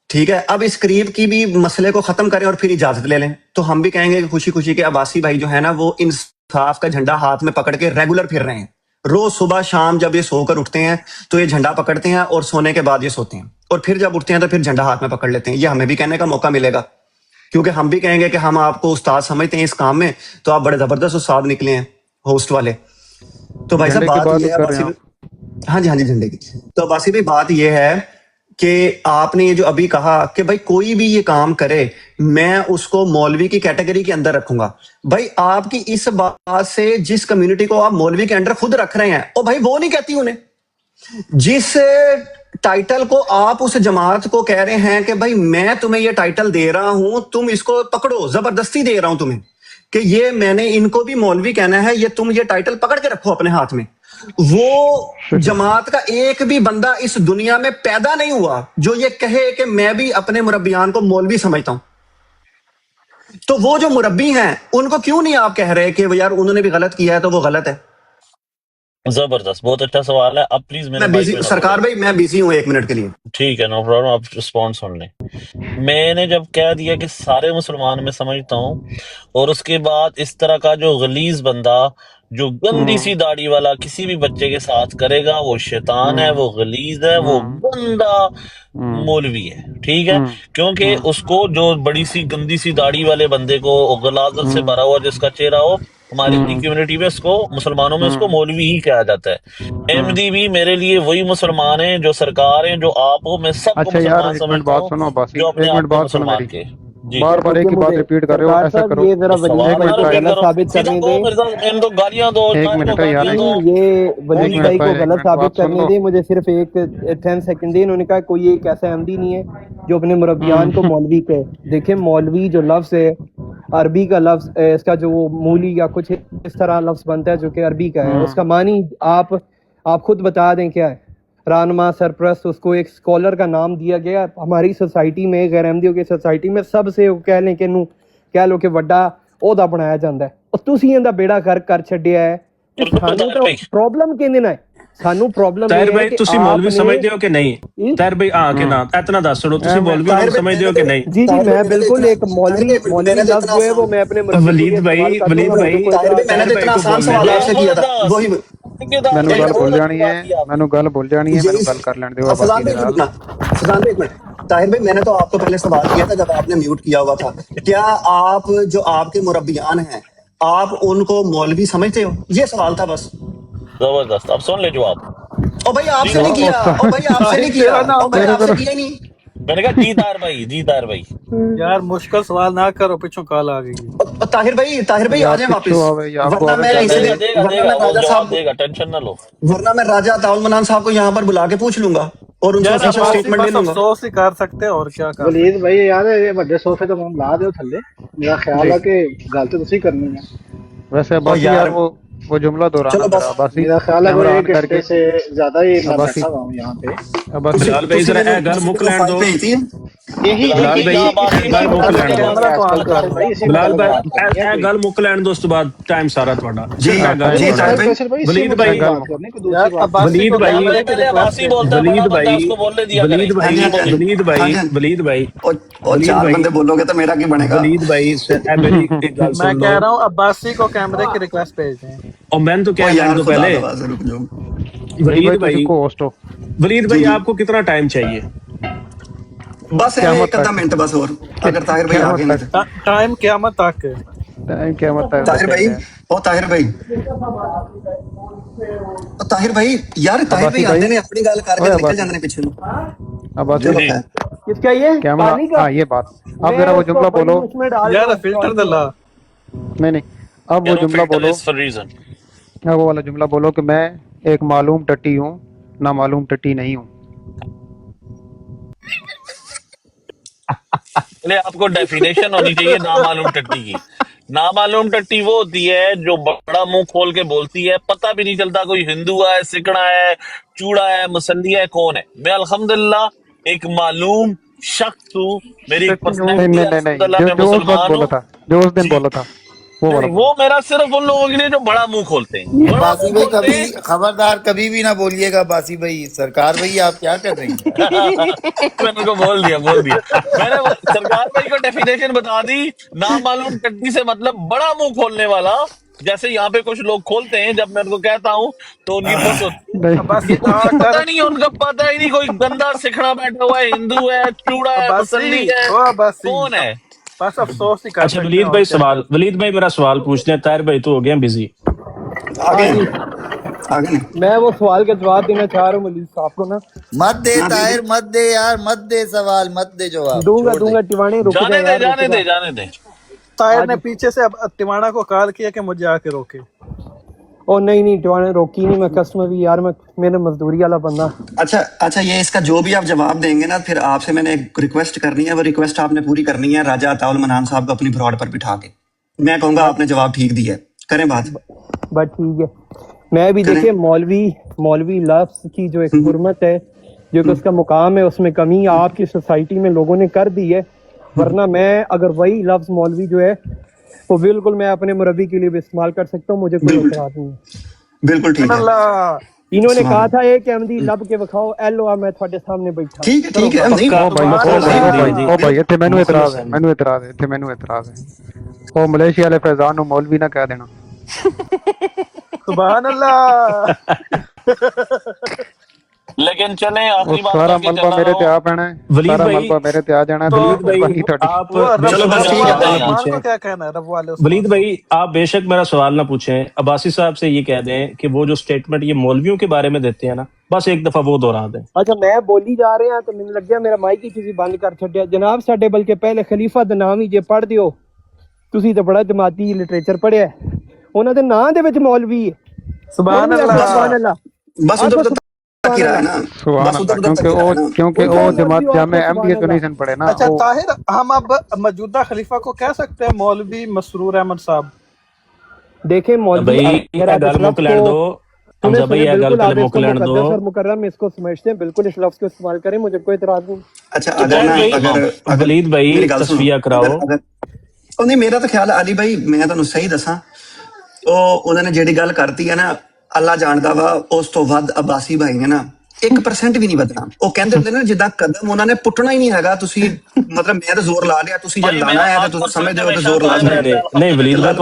E: ٹھیک ہے. اب اس قریب کی بھی مسئلے کو ختم کریں اور پھر اجازت لے لیں. تو ہم بھی کہیں گے کہ خوشی خوشی کے عباسی بھائی جو ہے نا وہ انصاف کا جھنڈا ہاتھ میں پکڑ کے ریگولر پھر رہے ہیں. روز صبح شام جب یہ سو کر اٹھتے ہیں تو یہ جھنڈا پکڑتے ہیں اور سونے کے بعد یہ سوتے ہیں، اور پھر جب اٹھتے ہیں تو پھر جھنڈا ہاتھ میں پکڑ لیتے ہیں. یہ ہمیں بھی کہنے کا موقع ملے گا، کیونکہ ہم بھی کہیں گے کہ ہم آپ کو استاد سمجھتے ہیں اس کام میں، تو آپ بڑے زبردست استاد نکلے ہیں ہوسٹ والے. تو بھائی صاحب
D: جھنڈے کی
E: بات
D: بات
E: یہ ہے
D: کر رہے
E: عباسی
D: ہیں آپ.
E: بھائی، ہاں جی جھنڈے کی. تو عباسی بھائی بات یہ ہے کہ آپ نے یہ جو ابھی کہا کہ بھائی کوئی بھی یہ کام کرے میں اس کو مولوی کی کیٹیگری کے اندر رکھوں گا. بھائی آپ کی اس بات سے جس کمیونٹی کو آپ مولوی کے انڈر خود رکھ رہے ہیں، اور بھائی وہ نہیں کہتی انہیں. جس ٹائٹل کو آپ اس جماعت کو کہہ رہے ہیں کہ بھائی میں تمہیں یہ ٹائٹل دے رہا ہوں، تم اس کو پکڑو، زبردستی دے رہا ہوں تمہیں کہ یہ میں نے ان کو بھی مولوی کہنا ہے، یہ تم یہ ٹائٹل پکڑ کے رکھو اپنے ہاتھ میں. وہ جماعت کا ایک بھی بندہ اس دنیا میں پیدا نہیں ہوا جو یہ کہے کہ میں بھی اپنے مربیان کو مولوی سمجھتا ہوں. تو وہ جو مربی ہیں ان کو کیوں نہیں آپ کہہ رہے کہ یار انہوں نے بھی غلط کیا ہے تو وہ غلط ہے؟
B: زبردست، بہت اچھا سوال ہے. اب پلیز
E: میں
B: میرے مائک
E: بیزی
B: پہ نہ
E: سرکار
B: بولیں.
E: بھائی میں بیزی ہوں 1 منٹ کے لیے.
B: ٹھیک ہے، نو پرابلم، آپ رسپانس سن لیں. میں نے جب کہہ دیا کہ سارے مسلمان میں سمجھتا ہوں، اور اس کے بعد اس طرح کا جو غلیظ بندہ جو گندی سی داڑھی والا کسی بھی بچے کے ساتھ کرے گا وہ شیطان ہے، وہ غلیظ ہے، وہ گندا مولوی ہے. ٹھیک ہے، کیونکہ اس کو جو بڑی سی گندی سی داڑھی والے بندے کو غلاظت سے بھرا ہوا جس کا چہرہ ہو، ہماری کمیونٹی میں اس کو، مسلمانوں میں اس کو مولوی ہی کہا جاتا ہے. احمدی بھی میرے لیے وہی مسلمان ہیں جو سرکار ہیں، جو آپ ہو. میں سب کو
D: اچھا یار
B: مسلمان
D: ایک منٹ
B: سمجھتا
D: بات
B: ہوں
D: سنو باسی،
B: جو اپنے
D: ایک منٹ
B: آپ کو
D: بات سنو
B: مسلمان
D: میری.
B: کے. جی
D: بار بار ایک ہی بات
F: مجھے
D: ریپیٹ کر رہے ہو،
F: سرکار
D: ایسا
F: صاحب
D: کرو.
F: یہ ذرا
B: تو
F: ولید
B: سوال
D: ایک
F: بھائی
D: منٹ
B: نہ
F: کو
B: ریپیٹ
D: طاہر،
F: غلط
B: کرو،
F: ثابت
B: سیدھا
F: کرنے
B: کہو
F: دیں.
B: میرے ساتھ ان کو گالیاں دو،
D: ایک
B: ان کو
D: منٹ ہے یار.
B: گالیاں دو.
F: نہیں یہ
D: ایک
F: ولید
D: منٹ
F: بھائی کو
D: طاہر، ایک
F: غلط
D: منٹ
F: ثابت
D: بات سن
F: کرنے
D: لو.
F: دیں. مجھے صرف ایک 10 سیکنڈ دیں. انہوں نے کہا کوئی ایک ایسا احمدی نہیں ہے جو اپنے مربیان کو مولوی کہے. دیکھیں مولوی جو لفظ ہے عربی کا لفظ، اس کا جو مولی یا کچھ اس طرح لفظ بنتا ہے جو کہ عربی کا ہے، اس کا معنی آپ خود بتا دیں کیا ہے. رہنما، سرپرست، اس کو ایک اسکالر کا نام دیا گیا. ہماری سوسائٹی میں، غیر احمدیوں کی سوسائٹی میں سب سے کہہ لیں کہ کہہ لو کہ وڈا عہدہ بنایا جاتا ہے. اور تسی ਇਹਦਾ بیڑا غرق کر چھڈیا ہے. تے
B: بالکل
F: سانو
B: طاہر
F: تو
B: بھائی.
F: پرابلم کہنے نہ ہے. سانو پرابلم
A: طاہر
F: یہ ہے
A: بھائی
F: کہ
A: تسی
F: آپ
A: مولوی
F: نے
A: سمجھتے ہو کہ نہیں؟ طاہر بھائی کے نا اتنا دس سنو، تسی مولوی
E: طاہر بھائی
A: سمجھتے
E: میں
A: ہو
E: نے
A: کہ
E: تو
A: نہیں؟
F: جی
E: طاہر بھائی
F: میں
E: میں نے تو
F: بالکل
E: اتنا
F: ایک
E: طاہر بھائی میں
F: مولوی
E: نے تو
F: لفظ
E: اتنا
F: جو ہے وہ
E: آسان
F: میں اپنے مربی کے لیے استعمال کر لوں گا. مجھے کوئی
E: طاہر
F: اعتراض
E: بھائی میں
F: نہیں
E: نے
F: ہے.
E: تو اتنا آسان سوال آپ سے کیا تھا وہی.
D: مینو گل بھول
B: بہت
D: جانی
B: اچھی بات
D: ہے،
B: کی آپ نے.
D: مینو گل بھول جانی ہے، مینو
E: یہی
D: گل کر لین دیو
E: فضان
D: عباسی دے
E: بھائی
D: نال.
E: رکنا، فضان بھائی ایک منٹ. طاہر بھائی میں نے تو آپ کو پہلے سوال کیا تھا جب آپ نے میوٹ کیا ہوا تھا. کیا آپ جو آپ کے مربیان ہیں آپ ان کو مولوی سمجھتے ہو؟ یہ سوال تھا بس.
B: زبردست، اب سن لے جواب.
E: او بھائی آپ
B: جی
E: سے نہیں
B: جواب.
E: کیا، او بھائی آپ سے نہیں
H: طاہر
E: کیا،
H: تیرا
E: او
H: نام
E: بھائی
H: ہے.
E: آپ سے
D: طاہر
E: کیا ہی نہیں.
B: میں نے کہا جی طاہر بھائی، جی طاہر بھائی.
H: یار مشکل سوال نہ کرو، پیچھوں کال آ گئی.
E: طاہر بھائی آ
D: یار
E: جائیں
D: پچھو
E: واپس.
D: آوے یا آپ کو
E: ورنہ
D: آوے
E: میں
D: گل
E: اسی
B: دے
D: ہے.
B: گا دے گا
E: ورنہ
B: دے گا،
E: میں
B: وہ
E: راجہ
B: جواب
E: صاحب
B: دے گا، ٹینشن نہ لو.
E: ورنہ میں راجہ تعاون منان صاحب کو یہاں پر بلا کے پوچھ لوں گا اور ان سے
H: یار
E: آفیشیل
H: عباسی
E: سٹیٹمنٹ لے
H: بس
E: لوں گا.
H: افسوس ہی کر سکتے اور کیا کر سکتے.
G: ولید بھائی یار یہ بڑے صوفے تو ہم لا دیو تھلے. میرا خیال
E: جی
G: ہے کہ گل تو تسی کرنی ہے.
D: ویسے
E: او
D: عباسی
E: یار
D: یار وہ جملہ دہرانا
E: چلو
D: ذرا
E: بس
D: عباسی.
G: میرا خیال ہے کوئی
D: عمران
G: 1
D: کر
G: گھنٹے
D: کے
G: سے زیادہ ہی میں
D: عباسی
G: بیٹھا ہوا ہوں یہاں پہ.
D: عباسی
A: بلال بھائی ذرا اے گل مک لین
E: فائل
A: دو.
E: بھیجتی ہے.
G: یہی
A: بلال بھائی
B: کیا بات کی
A: گل مک لین دو
H: کیمرہ تو آن کر
G: بھائی اسی
A: بلال
G: بات
A: بھائی اے گل مک لین دو اس تو بعد ٹائم سارا تہاڈا
E: جی
A: صرف میں گل
E: جی
A: مک
E: طاہر بھائی
G: فیصل بھائی اسی
A: ولید
G: مدعے
A: بھائی
G: پہ بات کرنے کو دوسری
H: یار
G: بات
H: عباسی
A: ولید
H: کو
A: بھائی
H: کیمرے کی
B: پہلے
H: ریکویسٹ
B: عباسی بولتا ہے
A: ولید
B: بڑا بندہ
A: بھائی
B: اس کو بولنے دیا کریں
A: ولید
E: ہاں
A: بھائی
E: جی
B: جی
E: ہاں جی
B: بولیں
A: ولید
E: ہاں
A: بھائی
E: جی
A: ولید بھائی
E: اور
A: ولید
E: چار
A: بھائی
E: بندے بولو گے تو میرا کی بنے گا.
A: ولید بھائی اے میری ایک گل
H: میں
A: سن لو
H: کہہ رہا ہوں عباسی کو کیمرے کی ریکویسٹ بھیج دیں.
A: اور میں تو
E: او
A: کیا لین
E: یار
A: تو
E: خدا
A: پہلے
E: دا واسطے رک جاؤ.
D: نہیں بھائی
A: ولید
D: تسی
A: بھائی
D: کو ہوسٹ ہو
A: ولید
E: جی
A: بھائی
E: جی
A: آپ کو کتنا ٹائم چاہیے
E: بس ایویں
D: قیامت
E: ایک ادھا
D: تک
E: منٹ بس اور اگر طاہر بھائی
D: قیامت
E: آگے نہیں
D: تک
E: تو
H: ٹائم قیامت تک.
D: ٹائم قیامت تک
E: طاہر
D: بچے
E: بھائی
D: گا.
E: او طاہر بھائی او طاہر بھئی یار طاہر
D: عباسی
E: بھائی
D: بھائی
E: آندے نے اپنی گل کر کے
D: اوے
E: تے نکل
D: عباسی
E: جاندے نے پیچھے نو.
D: عباسی
E: چلو
B: جی
E: خیر.
F: کس کا یہ
D: کیمرہ
F: پانی کا
D: ہاں یہ بات اب
F: میں
D: ذرا وہ
F: اس کو
D: جملہ
F: بڑی
D: بولو.
F: اس میں ڈال رہا
H: یار
F: ہوں
H: فلٹر
F: ٹرالی میں
H: دلا.
D: نہیں نہیں اب وہ
B: یار وہ
D: جملہ
B: فلٹر
D: بولو.
B: Is for reason.
D: اب وہ والا جملہ بولو کہ میں ایک معلوم ٹٹی ہوں نہ معلوم ٹٹی نہیں ہوں.
B: پہلے آپ کو ڈیفینیشن ہونی چاہیے نامعلوم ٹٹی کی. نامعلوم ٹٹی وہ ہوتی ہے جو بڑا منہ کھول کے بولتی ہے, پتہ بھی نہیں چلتا کوئی ہندو ہے, سکڑا ہے, چوڑا ہے, مسلی ہے, کون ہے. میں الحمدللہ ایک معلوم شخص ہوں, میری ایک
H: ٹٹی ہوں.
D: نہیں
B: پرسنالٹی
D: نہیں
B: ہے,
D: نہیں نہیں
B: الحمدللہ
D: جو
B: میں
D: جو اس وقت
B: مسلمان
D: بولا
B: ہوں.
D: تھا جو اس دن
B: جی
D: بولا تھا وہ والا
B: نہیں,
D: بولو.
B: وہ میرا صرف ان لوگوں کے لیے جو بڑا منہ کھولتے ہیں, بڑا
I: باسی
B: منہ
I: بھائی
B: کھولتے
I: کبھی
B: ہیں.
I: خبردار کبھی بھی نہ بولیے گا باسی بھائی. سرکار بھائی آپ کیا کر رہی ہیں یار.
B: میں نے کو بول دیا میں نے سرکار بھائی کو ڈیفینیشن بتا دی. نامعلوم ٹٹی سے مطلب بڑا منہ کھولنے والا, جیسے یہاں پہ کچھ لوگ کھولتے ہیں جب میں ان کو کہتا ہوں تو ان کی پس ہوتی ہے.
D: نہیں
B: یہ
H: عباسی
B: ان
H: آ
B: کو
H: کر
B: پتہ نہیں ہے, ان کا پتہ ہی نہیں, کوئی گندا سکھڑا بیٹھا ہوا ہے, ہندو ہے, چوڑا ہے, مسلی
H: عباسی
B: ہے,
H: او عباسی
B: کون ہے.
H: بس افسوس ہی کر
A: اچھا
H: سکتے ہیں
A: ولید
H: اور
A: بھائی
H: کیا
A: سوال,
H: کر.
A: ولید بھائی میرا سوال پوچھتے ہیں. طاہر بھائی تو ہو گیا بزی.
E: آگے
F: ہاں جی
E: آگے نہیں.
F: میں وہ سوال کا جواب دینا چاہ رہا ہوں ملک صاحب کو نا.
I: مت دے
E: ہاں دے دے.
I: طاہر مت دے یار. مت دے سوال. مت دے جواب. چھوڑ
F: دوں
I: دے.
F: گا ٹیوانے رک جا
B: جانے دے
F: یار رک
B: جانے
F: جا.
B: دے جانے دے.
H: طاہر
F: آج
H: نے پیچھے سے اب تیوانا کو کال کیا کہ مجھے آ کے روکے.
F: او نہیں ٹیوانے روکی نہیں, میں کسٹمر بھی یار, میں نے مزدوری والا بندہ.
E: اچھا اچھا یہ اس کا جو بھی آپ جواب دیں گے نا, پھر آپ سے میں نے ایک ریکویسٹ کرنی ہے. وہ ریکویسٹ آپ نے پوری کرنی ہے راجہ عطا المنان صاحب کو اپنی براڈ پر بٹھا کے. میں کہوں گا آپ نے جواب ٹھیک دیا ہے, کریں بات
F: بس ٹھیک ہے. میں بھی
E: کریں.
F: دیکھیں مولوی لفظ کی جو ایک حرمت ہے, جو کہ اس کا مقام ہے, اس میں کمی آپ کی سوسائٹی میں لوگوں نے کر دی ہے. ورنہ میں اگر وہی لفظ مولوی جو ہے وہ بالکل میں اپنے مربی کے لیے بھی استعمال کر سکتا ہوں, مجھے کوئی
E: بالکل
F: اعتراض نہیں ہے.
E: بالکل ٹھیک ہے.
H: اللہ.
F: انہوں نے
E: سبحان
F: کہا تھا
E: اللہ.
F: ایک احمدی لب کے بکھاؤ, ایلو میں تھوڑے سامنے بیٹھا ہوں.
E: ٹھیک ہے
F: کرو
E: ٹھیک ہے
F: بات.
E: نہیں.
A: پکا
D: او بھائی
H: سبحان
D: او بھائی او
A: مخلص
D: بھائی
H: اللہ.
D: او بھائی اتنے مینو اعتراض
A: مخلص
D: ہے, مینو اعتراض ہے. او ملیشیا والے فیضان نو مولوی نہ کہہ دینا.
H: سبحان اللہ.
B: لیکن چلیں
D: وہ
B: آخری بات
D: سارا
B: کر کے
D: ملبہ
B: چلا
D: میرے
B: رہا
D: تے
B: ہوں.
D: آ پینا ہے,
A: ولید
D: سارا
A: بھائی
D: ملبہ میرے تے آ جانا ہے
H: تو
D: تے
A: ولید بھائی
D: مہربانی تہاڈی.
A: آپ
H: وہ
A: بے
H: رب
B: چلو
A: شک
B: میں
A: میرا
H: رب
E: ٹھیک ہے
B: جواب
A: سوال
B: دے
A: نہ
H: والے
B: رہا ہوں.
H: عثمان کو
A: پوچھیں.
H: کیا کہنا ہے, رب والے عثمان
A: ولید
H: کو.
A: بھائی آپ بے شک میرا سوال نہ پوچھیں. عباسی صاحب سے یہ کہہ دیں کہ وہ جو سٹیٹمنٹ یہ مولویوں کے بارے میں دیتے ہیں نا, بس ایک دفعہ وہ دہرا دیں.
F: اچھا میں بولی جا رہے ہیں تو مجھے لگ گیا میرا مائک ہی کسی بند کر چھڈیا. جناب ساڈے بلکہ پہلے خلیفہ دا نام ہی جے پڑھ دیو, تسی تے بڑا جماعتی لٹریچر پڑھیا ہے, انہاں دے نام دے وچ مولوی ہے. کون
H: سبحان
F: نہیں آکھدا
E: بس
F: سبحان
H: اللہ.
F: اللہ؟
E: بس ادھر
F: آکھو
E: ادھر تک
F: سبحان
E: ہی رہا ہے
F: اللہ.
E: نا.
D: سبحان
E: بس
D: اللہ,
E: ادھر ادھر تک ہی رہا ہے نا.
D: کیونکہ
F: کوئی
D: او
F: جہاں مرضی
D: جماعت
F: ہو
D: جامع
F: آکھو سبحان
D: احمدیہ جو نہیں
F: اللہ.
D: سن پڑے نا
H: اچھا
D: او.
H: طاہر, ہم اب موجودہ خلیفہ کو کہہ سکتے ہیں مولوی مسرور احمد صاحب.
F: دیکھیں مولوی
A: بھائی
F: اگر
A: یہ
F: آپ اس
A: گل
F: لفظ
A: مک
F: کو
A: لین دو.
F: سنیں
A: حمزہ بھائی یہ گل
F: بالکل
A: پہلے
F: آپ اس
A: مک
F: کو
A: لین دو.
F: مقدس اور مکرم اس کو سمجھتے ہیں, بالکل اس لفظ کو استعمال کریں, مجھے کوئی اعتراض نہیں.
E: اچھا
B: تو
E: اگر
B: کہہ
E: نا
B: دیں
E: اگر
B: امام.
E: اگر
A: ولید بھائی
E: میری گل سنو.
A: تصفیہ
E: اگر
A: کراؤ.
E: اگر او نہیں, میرا تو خیال ہے علی بھائی میں تمہیں صحیح دساں, انہوں نے جیڑی گل کرتی ہے نا, اللہ جاندا وا اس تو ود عباسی بھائی نے نا 1% بھی نہیں بدنا. وہ کہندے ہوندے نا جداں قدم انہوں نے پٹنا ہی نہیں ہےگا, تسی مطلب میں تو زور لا لیا, تسی جے
B: بھائی
E: لانا
B: میرا
E: ہے تو تسی
B: 1%
E: سمجھدے ہو کہ
B: ہمیشہ
E: زور
B: قائم
E: لازمی
A: نہیں
E: ہے.
B: رہتا ہے
A: نہیں ولید
E: لا
A: بھائی
E: لو.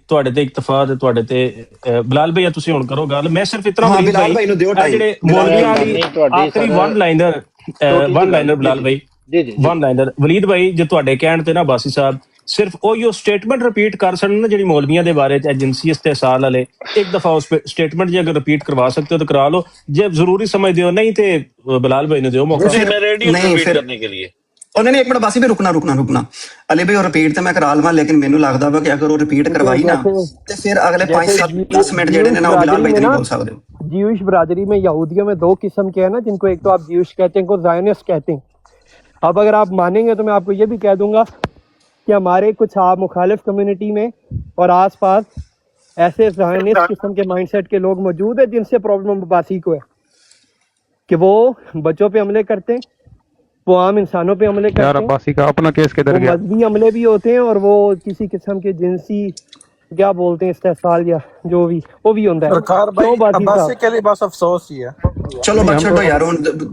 A: تواڈے تے اکتفا تے تواڈے تے بلال بھائی تسی ہن کرو گل. میں صرف اتنا
E: ہاں
A: ولید
E: بلال
A: بھائی
E: بھائی نو دیو
A: اے
E: ٹائم.
A: جڑے
E: بلال
G: میں
E: بھائی
A: مولویاں
E: نو
A: والی
E: دیو.
G: نہیں تہاڈی
A: آخری
G: سر چھوٹی
A: ون
G: جی گل.
A: لائنر
G: جی
A: بلال
G: جی
A: بھائی
G: جی جی جی
A: ون لائنر ولید بھائی جو تواڈے کہن تے نا باسی صاحب صرف اوہی سٹیٹمنٹ رپیٹ کر سکن نا جڑی مولویاں دے بارے چ ایجنسی استحصال والے, ایک دفعہ اس پہ سٹیٹمنٹ جے اگر رپیٹ کروا سکتے ہو تو کرا لو, جے ضروری سمجھ دیو نہیں تے بلال بھائی نے دیو موقع.
B: جی
E: پھر
B: میں ریڈی ہوں
E: نہیں
B: ریپیٹ
E: پھر
B: کرنے کے لیے.
E: انہوں نے ایک منٹ باسی بھی رکنا علی بھائی, اور رپیٹ تے میں کرا لواں, لیکن مینوں لگدا وا کہ اگر وہ رپیٹ
F: کیونکہ
E: کروائی نا تے پھر اگلے 5-7-10 منٹ جڑے نے
F: جیوش
E: نا وہ بلال
F: برادری
E: بھائی
F: میں
E: تے نہیں
F: نا,
E: بول سکدے.
F: جیوش برادری میں یہودیوں میں 2 قسم کے ہیں نا, جن کو ایک تو آپ جیوش کہتے ہیں, کو زائنسٹ کہتے ہیں. اب اگر آپ مانیں گے تو میں آپ کو یہ بھی کہہ دوں گا کہ ہمارے کچھ آپ مخالف کمیونٹی میں اور آس پاس ایسے زائنسٹ قسم کے مائنڈ سیٹ کے لوگ موجود ہیں جن سے پرابلم عباسی کو ہے کہ وہ بچوں پہ حملے کرتے ہیں, وہ عام انسانوں پہ حملے
D: یار
F: کرتے ہیں،
D: عباسی کا اپنا کیس کدھر
F: وہ
D: گیا؟
F: مذہبی حملے بھی ہوتے ہیں، اور وہ کسی قسم کے جنسی کیا بولتے ہیں استحصال یا جو بھی وہ بھی ہوتا ہے.
H: سرکار
F: کیوں
H: بھائی
F: باسی
H: عباسی
F: صاحب؟
H: کے لیے بس افسوس ہی ہے.
E: چلو
D: نہیں
E: بس
D: ہم
E: چھوڑو
D: تو
E: یار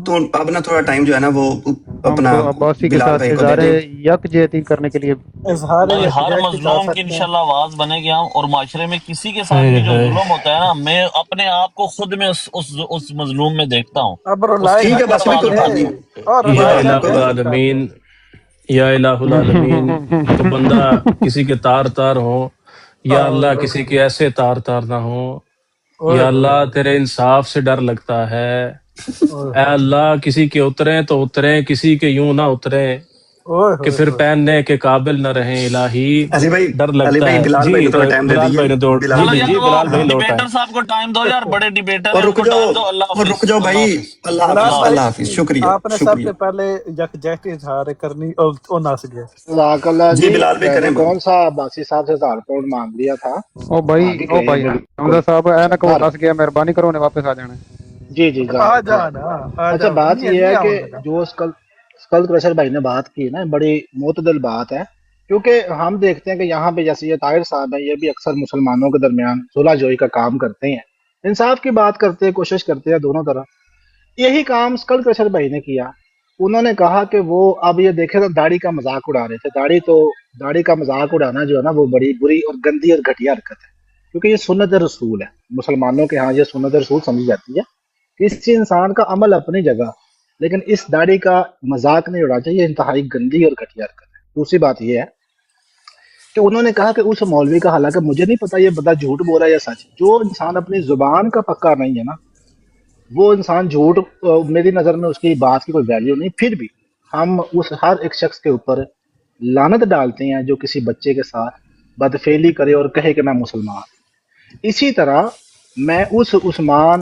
E: تو اب نا تھوڑا ٹائم جو ہے نا وہ
D: ہم
E: اپنا
D: تو عباسی کے
E: بلال
D: ساتھ
E: بھائی کو دے
D: اظہار
E: دیں.
D: یکجہتی کرنے کے لیے
H: اظہار
B: بھائی ہر
H: یکجہتی کر
B: مظلوم کی
H: سکتے ہیں.
B: انشاءاللہ آواز بنے گی ہم، اور معاشرے میں کسی کے ساتھ بھی جو ظلم ہوتا ہے نا، میں اپنے آپ کو خود میں اس مظلوم میں دیکھتا ہوں،
H: اب
B: اس
H: رلائے
B: کے
E: ٹھیک ہے
B: حق
E: بس
B: میں
E: بھائی
H: کرتے
B: آواز
E: کوئی بات
B: اٹھاتا
E: نہیں.
B: ہوں.
H: اور
A: یا
H: رلائے
A: الہ
H: کرتے ہیں سرکار پہ.
A: العالمین، یا الہ العالمین، تو بندہ کسی کے تار تار ہو، یا اللہ کسی کے ایسے تار تار نہ ہو. یا اللہ تیرے انصاف سے ڈر لگتا ہے. اے اللہ کسی کے اتریں تو اتریں، کسی کے یوں نہ اتریں کہ پھر پہننے کے قابل نہ رہیں. الہی
E: علی بھائی
A: ڈر
E: علی
A: لگتا
E: بھائی
A: ہے.
E: بلال بھائی
A: جی
E: کو تھوڑا ٹائم دے
A: بلال
E: دیجیے.
A: بھائی نے
E: بلال
B: چلو
E: بھائی
B: یار
A: جی
B: وہ
A: بلال بھائی لوٹ آئے.
B: ڈیبیٹر صاحب کو ٹائم دو یار، بڑے ڈیبیٹر
E: اور
B: ہیں، ان
E: رک
B: کو
E: جاؤ،
B: ٹائم دو. اللہ
E: اور
B: حافظ،
E: رک جاؤ
B: اللہ
E: بھائی.
B: حافظ.
E: اللہ
H: بلال
E: حافظ،
B: اللہ
H: بھائی
E: اللہ
B: حافظ.
E: حافظ. شکریہ
H: آپ نے سب
E: شکریہ.
H: سے پہلے یکجہتی اظہار کرنی اور وہ نس گئے.
G: جزاک اللہ
E: جی
G: جی.
E: بلال بھائی
G: میں
E: کریں
G: نے
E: بات.
G: کون سا عباسی صاحب سے 1000 پاؤنڈ مانگ لیا تھا؟
D: او بھائی
G: آگے
D: او
G: گئے ہیں
D: بھائی
G: بالکل.
D: حمزہ صاحب ہے نا کہ وہ
G: گھر
D: نس گیا، مہربانی کرو انہیں واپس آ جانا ہے.
G: جی جی
H: آ
G: گھر.
H: جانا آ
G: اچھا
H: جانا
G: بات یہ ہے
H: نہیں
G: کہ
H: آؤں لگا.
G: جو اسکل کریشر بھائی نے بات کی نا، بڑی معتدل بات ہے. کیونکہ ہم دیکھتے ہیں کہ یہاں پہ جیسے یہ طاہر صاحب ہیں، یہ بھی اکثر مسلمانوں کے درمیان صلح جوئی کا کام کرتے ہیں، انصاف کی بات کرتے ہیں، کوشش کرتے ہیں دونوں طرف. یہی کام اسکل کریشر بھائی نے کیا. انہوں نے کہا کہ وہ اب یہ دیکھے تو داڑھی کا مذاق اڑا رہے تھے. داڑھی کا مذاق اڑانا جو ہے نا وہ بڑی بری اور گندی اور گھٹیا حرکت ہے، کیونکہ یہ سنت رسول ہے. مسلمانوں کے ہاں یہ سنت رسول سمجھی جاتی ہے. کسی انسان کا عمل اپنی جگہ، لیکن اس داڑھی کا مذاق نہیں اڑانا چاہیے. یہ انتہائی گندی اور گھٹیا حرکت ہے. دوسری بات یہ ہے کہ انہوں نے کہا کہ اس مولوی کا، حالانکہ مجھے نہیں پتا یہ بندہ جھوٹ بول رہا ہے یا سچ، جو انسان اپنی زبان کا پکا نہیں ہے نا، وہ انسان جھوٹ، میری نظر میں اس کی بات کی کوئی ویلیو نہیں. پھر بھی ہم اس ہر ایک شخص کے اوپر لعنت ڈالتے ہیں جو کسی بچے کے ساتھ بدفعلی کرے اور کہے کہ میں مسلمان. اسی طرح میں اس عثمان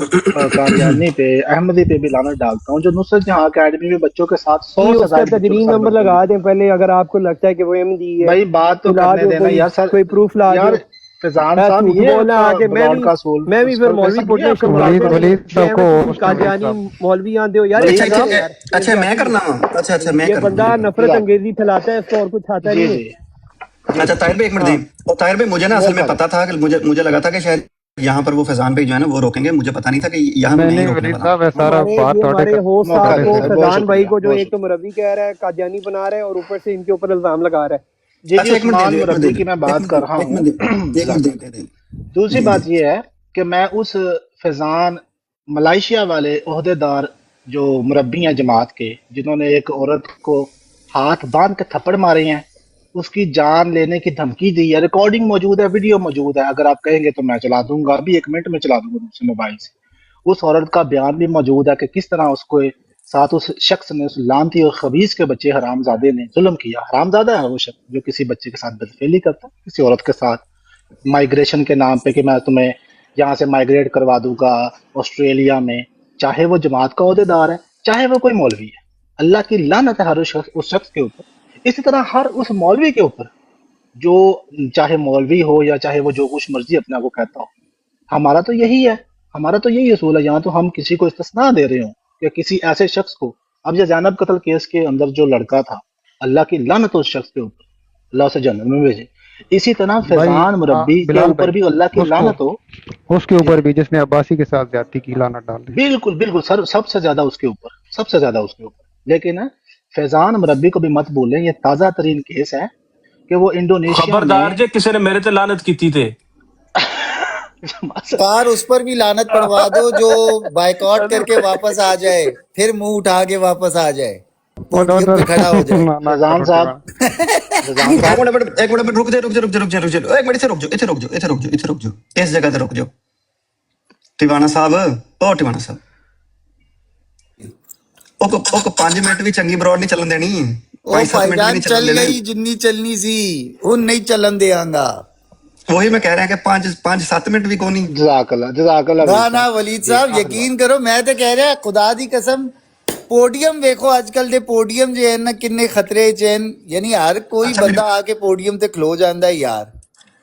G: قادیانی پہ، احمدی پہ بھی لعنت ڈالتا ہوں جو نصرت جہاں اکیڈمی میں بچوں کے ساتھ 100 سے
F: اس کا
G: زائد بچوں کے
F: تدرین
G: ساتھ
F: نمبر
G: بدفعلی.
F: لگا دیں پہلے، اگر آپ کو لگتا ہے کہ وہ احمدی ہے
G: بھائی بات تو
F: لا
G: کرنے
F: دو،
G: دینا یار. سر
F: کوئی پروف لا
G: یار
F: دو.
G: فیضان صاحب
F: جھوٹ
G: یہ
F: بولنا
G: آپ
F: آ
G: کا
F: کے
G: براڈ کا اصول،
F: میں بھی پھر مولوی
G: صاحب یہ
F: پٹنے
G: آپ کا
F: شروع
G: براڈ
F: کر
G: کا
F: دیں
G: اصول.
D: ولید
F: کہ
D: صاحب کو
F: احمد تم
D: اس نے ولید
F: قادیانی
D: صاحب
F: مولوی آندے ہو یار.
G: ولید
E: اچھا
F: یہ
G: صاحب
F: حرام ہے یار، یہ
E: اچھا میں
F: زیادتی
E: کرنا
F: ہے.
E: ہوں. اچھا میں
F: یہ
E: کروں.
F: بندہ نفرت انگیزی پھیلاتا ہے، اس کو اور کچھ آتا
G: جی
F: نہیں ہے.
G: جی جی
E: اچھا
G: جی
E: طاہر بھائی ایک منٹ
F: ہاں
E: دیں. اور طاہر بھائی مجھے نا اصل میں
G: موقع دیں.
E: پتا تھا کہ مجھے لگا تھا کہ شاید یہاں پر وہ فیضان بھائی جو ہے نا وہ روکیں گے. مجھے پتا نہیں تھا کہ یہاں
D: نہیں
E: میں ہی
D: نہیں
E: روکنے
D: ولید
E: والا ہوں.
D: صاحب ہے سارا بات
F: ہمارے ہوسٹ
G: موقع
F: صاحب
G: دیں
F: کو،
G: سر، بہت
F: فیضان بھائی
G: شکریہ،
F: کو جو
G: بہت
F: ایک تو
G: شکریہ.
F: مربی کہہ رہا ہے، قادیانی بنا رہا ہے، اور اوپر سے ان کے اوپر الزام لگا رہا ہے.
G: جی
E: اچھا ایک منٹ دے
G: عثمان
E: دیں، ایک منٹ دے
G: مربی
E: دیں،
G: کی میں
E: ایک
G: بات
E: منٹ
G: کر
E: دیں،
G: رہا
E: ایک
G: ہوں.
E: منٹ دیں، ایک منٹ
G: جزاک
E: دیں،
G: اللہ.
E: دے دیں.
G: دوسری
E: جی جی
G: بات یہ ہے کہ میں اس فیضان ملائیشیا والے عہدے دار جو مربی ہیں جماعت کے، جنہوں نے ایک عورت کو ہاتھ باندھ کے تھپڑ مارے ہیں، اس کی جان لینے کی دھمکی دی ہے، ریکارڈنگ موجود ہے، ویڈیو موجود ہے. اگر آپ کہیں گے تو میں چلا دوں گا، ابھی 1 منٹ میں چلا دوں گا دوسرے موبائل سے. اس عورت کا بیان بھی موجود ہے کہ کس طرح اس کو ساتھ اس شخص نے، اس لعنتی اور خبیث کے بچے حرام زادے نے ظلم کیا. حرام زادہ ہے وہ شخص جو کسی بچے کے ساتھ بدفعلی کرتا ہے، کسی عورت کے ساتھ، مائگریشن کے نام پہ کہ میں تمہیں یہاں سے مائگریٹ کروا دوں گا آسٹریلیا میں. چاہے وہ جماعت کا عہدے دار ہے، چاہے وہ کوئی مولوی ہے، اللہ کی لعنت ہے ہر اس شخص کے اوپر. اسی طرح ہر اس مولوی کے اوپر جو، چاہے مولوی ہو یا چاہے وہ جو کچھ مرضی اپنا وہ کہتا ہو. ہمارا تو یہی ہے، ہمارا تو یہی اصول ہے. یہاں تو ہم کسی کو استثناء دے رہے ہوں کہ کسی ایسے شخص کو. اب یہ زینب قتل کیس کے اندر جو لڑکا تھا، اللہ کی لعنت اس شخص کے اوپر، اللہ اسے جنت میں بھیجے. اسی طرح
D: بھائی
G: فیضان مربی کے
D: بلال
G: اوپر
D: بھائی
G: بھی اللہ کی
D: اس کو
G: لعنت ہو.
D: اس کے
G: جی
D: اوپر
G: جی
D: بھی جس نے عباسی کے ساتھ زیادتی کی لعنت ڈال دی.
G: بالکل بالکل سر، سب سے زیادہ اس کے اوپر، سب سے زیادہ اس کے اوپر. لیکن فیضان مربی کو بھی مت بھولیں، یہ تازہ ترین کیس ہے کہ وہ انڈونیشیا میں
A: خبردار جے کسی نے میرے تے لعنت کیتی تے.
I: کار اس پر بھی لعنت پڑوا دو جو بائیکاٹ کر کے واپس آ جائے، پھر منہ اٹھا کے واپس آ جائے، پوڈیم پہ کھڑا ہو جائے.
D: نہ
G: فیضان
D: کرو
G: صاحب، فیضان
E: ایک
G: صاحب
E: منٹ رک جاؤ، ایک منٹ سے رک جاؤ، اتنے رک جاؤ، اس جگہ تے رک جاؤ. ٹیوانا صاحب، او ٹیوانا صاحب، او 5 منٹ بھی چنگی براڈ نہیں چلن دینی.
I: او
E: 5-7
I: بھائی
E: منٹ بھی
I: جان
E: نہیں
I: چل
E: چلن دینے.
I: گئی جنی چلنی سی، ان نہیں چلن دیاں گا.
E: وہی میں کہہ رہا کہ 5-7 منٹ بھی کو نہیں.
G: جزاک اللہ
I: نہ
G: ولید
I: نہ
G: صاحب.
I: ولید
G: جی
I: صاحب
G: آخر
I: یقین کرو، میں تو کہہ رہا خدا دی قسم، پوڈیم ویکھو اج کل دے پوڈیم جو ہے نا کنے خطرے چین، یعنی ہر کوئی
E: اچھا
I: بندہ آ کے پوڈیم تے کھلو جاندا ہے یار.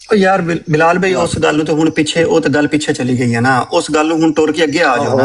E: ਉਹ ਯਾਰ ਬਿਲਾਲ ਭਾਈ ਉਸ ਗੱਲ ਨੂੰ ਤੇ ਹੁਣ ਪਿੱਛੇ, ਉਹ ਤੇ ਗੱਲ ਪਿੱਛੇ ਚਲੀ ਗਈ ਹੈ ਨਾ, ਉਸ ਗੱਲ ਨੂੰ ਹੁਣ ਟੁਰ ਕੇ ਅੱਗੇ ਆ ਜਾਓ ਨਾ।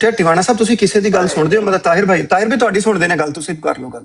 E: ਤੇ ਟਿਵਾਣਾ ਸਾਹਿਬ ਤੁਸੀਂ ਕਿਸੇ ਦੀ ਗੱਲ ਸੁਣਦੇ ਹੋ? ਮਤਲਬ ਤਾਹਿਰ ਭਾਈ ਵੀ ਤੁਹਾਡੀ ਸੁਣਦੇ ਨੇ ਗੱਲ, ਤੁਸੀਂ ਕਰ ਲਓ ਗੱਲ।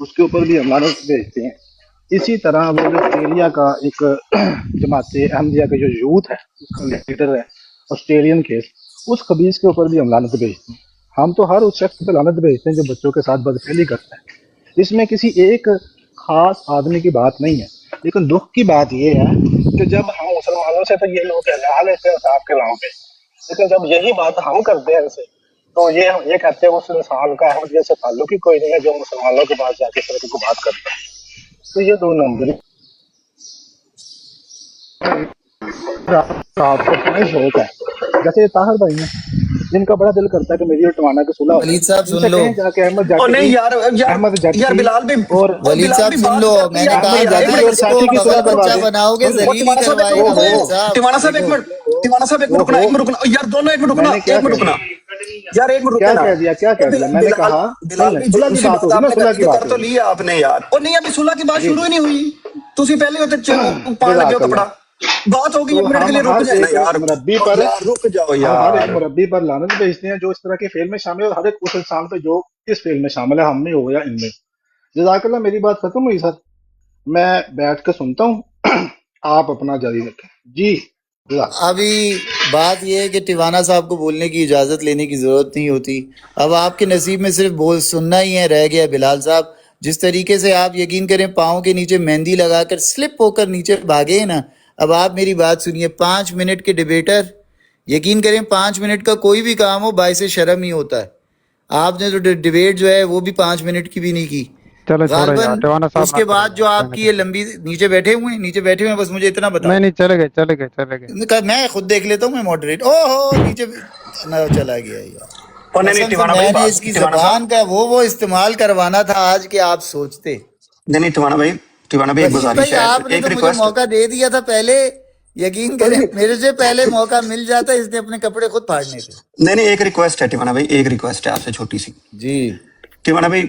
G: اس کے اوپر بھی ہم لعنت بھیجتے ہیں. اسی طرح وہ جو آسٹریلیا کا ایک جماعت احمدیہ کا جو یوتھ ہے اس کا لیڈر ہے آسٹریلین کیس، اس خبیث کے اوپر بھی ہم لعنت بھیجتے ہیں. ہم تو ہر اس شخص پہ لعنت بھیجتے ہیں جو بچوں کے ساتھ بدفعلی کرتا ہے. اس میں کسی ایک خاص آدمی کی بات نہیں ہے. لیکن دکھ کی بات یہ ہے کہ جب ہم مسلمانوں سے تو یہ لوگ لڑا لیتے ہیں صاحب کے نام پہ، لیکن جب یہی بات ہم کرتے ہیں ان سے تو یہ کہتے ہیں اس انسان کا احمدیت سے تعلق ہی کوئی نہیں ہے جو مسلمانوں کے پاس جا کے اس طرح کی بات کرتا ہے. تو یہ دو نمبر آپ کو اپنا ہی شوق ہے. جیسے طاہر بھائی ہیں، جن کا بڑا دل کرتا ہے کہ میری اور ٹوانا کی صلح ہو جائے،
I: ولید صاحب
G: ان
I: سن
G: سے
I: لو،
G: کہیں جا کے احمد
E: اور نہیں
G: جاٹی احمد
E: یار
G: جاٹی
E: بلال بھی
G: اور
I: ولید
E: بلال
I: صاحح
E: بھی
I: سن
E: بات
I: لو،
E: کرتے
I: میں
E: ہیں
I: نے
E: یار
I: کہا
E: بھائی
I: جب
G: جاٹی
I: تک
G: اور
I: اس کو
G: چاچی کی صلح
I: بغل
G: کروا
I: بچہ
G: دیں.
I: بناؤ گے
G: سن
I: ذلیل ہی
E: ٹیوانا صاحب ایک
I: کروائے
E: منٹ
I: گا
E: رکو،
I: ولید صاحب.
E: ٹیوانا صاحب ایک
G: دیکھو
E: منٹ، ٹیوانا صاحب ایک منٹ رکنا، ایک منٹ رکنا یار، دونوں ایک منٹ
G: میں
E: رکنا،
G: نے کیا
E: ایک منٹ
G: کہہ
E: رکنا
G: دیا
E: یار، ایک منٹ رکنا
G: کیا
E: نا.
G: کہہ دیا کیا کہہ دیا میں نے
E: بلال
G: کہا
E: بلال
G: نہیں
E: بھی
G: صلح کی
E: اسی
G: بات
E: بات
G: ہوگی
E: آپ
G: نا،
E: نے
G: صلح کی
E: کر
G: بات
E: تو
G: ہوگی.
E: لی آپ نے یار، اور نہیں ابھی صلح کی بات
G: جی
E: شروع ہی نہیں ہوئی، تسی پہلے ہوتے پان لگے
G: جزاک
E: ہو
G: اللہ.
E: کپڑا، بات ہوگی
G: تو
E: ایک منٹ کے
G: ہم
E: لیے
G: ہر
E: رک جائے نا
G: ایک
E: یار.
G: مربی
E: او
G: پر
E: یار رک جاؤ
G: ہم ہر ایک
E: یار.
G: مربی پر لعنت بھیجتے ہیں جو اس طرح کے فیل میں شامل ہے، اور ہر ایک اس انسان پہ جو اس فیل میں شامل ہے، ہم میں ہو یا ان میں. جزاک اللہ. میری بات ختم ہوئی سر، میں بیٹھ کے سنتا ہوں، آپ اپنا جاری رکھیں. جی جزاک اللہ.
I: ابھی بات یہ ہے کہ ٹیوانا صاحب کو بولنے کی اجازت لینے کی ضرورت نہیں ہوتی. اب آپ کے نصیب میں صرف بول سننا ہی ہے رہ گیا. بلال صاحب جس طریقے سے آپ یقین کریں پاؤں کے نیچے مہندی لگا کر سلپ ہو کر نیچے بھاگے ہیں نا، اب آپ میری بات سنیے. 5 منٹ کے ڈیبیٹر، یقین کریں 5 منٹ کا کوئی بھی کام ہو باعث شرم ہی ہوتا ہے. آپ نے جو ڈیبیٹ جو ہے وہ بھی 5 منٹ کی بھی نہیں کی.
D: چلو چھوڑے یار،
I: غالباً
D: ٹیوانا صاحب
I: اس
D: نہ
I: کے
D: کرے
I: بعد جو
D: یار،
I: آپ
D: رہنے
I: کی
D: دیں.
I: یہ لمبی نیچے بیٹھے ہوئے ہیں بس مجھے اتنا بتا
D: نہیں
I: دیں.
D: نہیں، چلے گئے.
I: میں کہا میں خود دیکھ لیتا ہوں، میں ماڈریٹ او ہو نیچے نہ چلا گیا یار.
E: اور نہیں
I: قسم سے
E: ٹیوانا بھائی
I: میں نے
E: بات
I: اس کی
E: ٹیوانا صاحب،
I: زبان کا وہ استعمال کروانا تھا آج کہ آپ سوچتے.
E: نہیں ٹیوانا بھائی ایک
I: ولید
E: گزارش
I: بھائی
E: ہے،
I: آپ نے
E: ایک
I: تو مجھے
E: ریکویسٹ.
I: موقع دے دیا تھا پہلے، یقین
E: کوئی
I: کریں
E: نہیں
I: میرے سے پہلے موقع مل جاتا، اس نے اپنے کپڑے خود پھاڑنے تھے.
E: نہیں ایک ریکویسٹ ہے ٹیوانا بھائی، ایک ریکویسٹ ہے آپ سے چھوٹی سی.
I: جی
E: ٹیوانا بھائی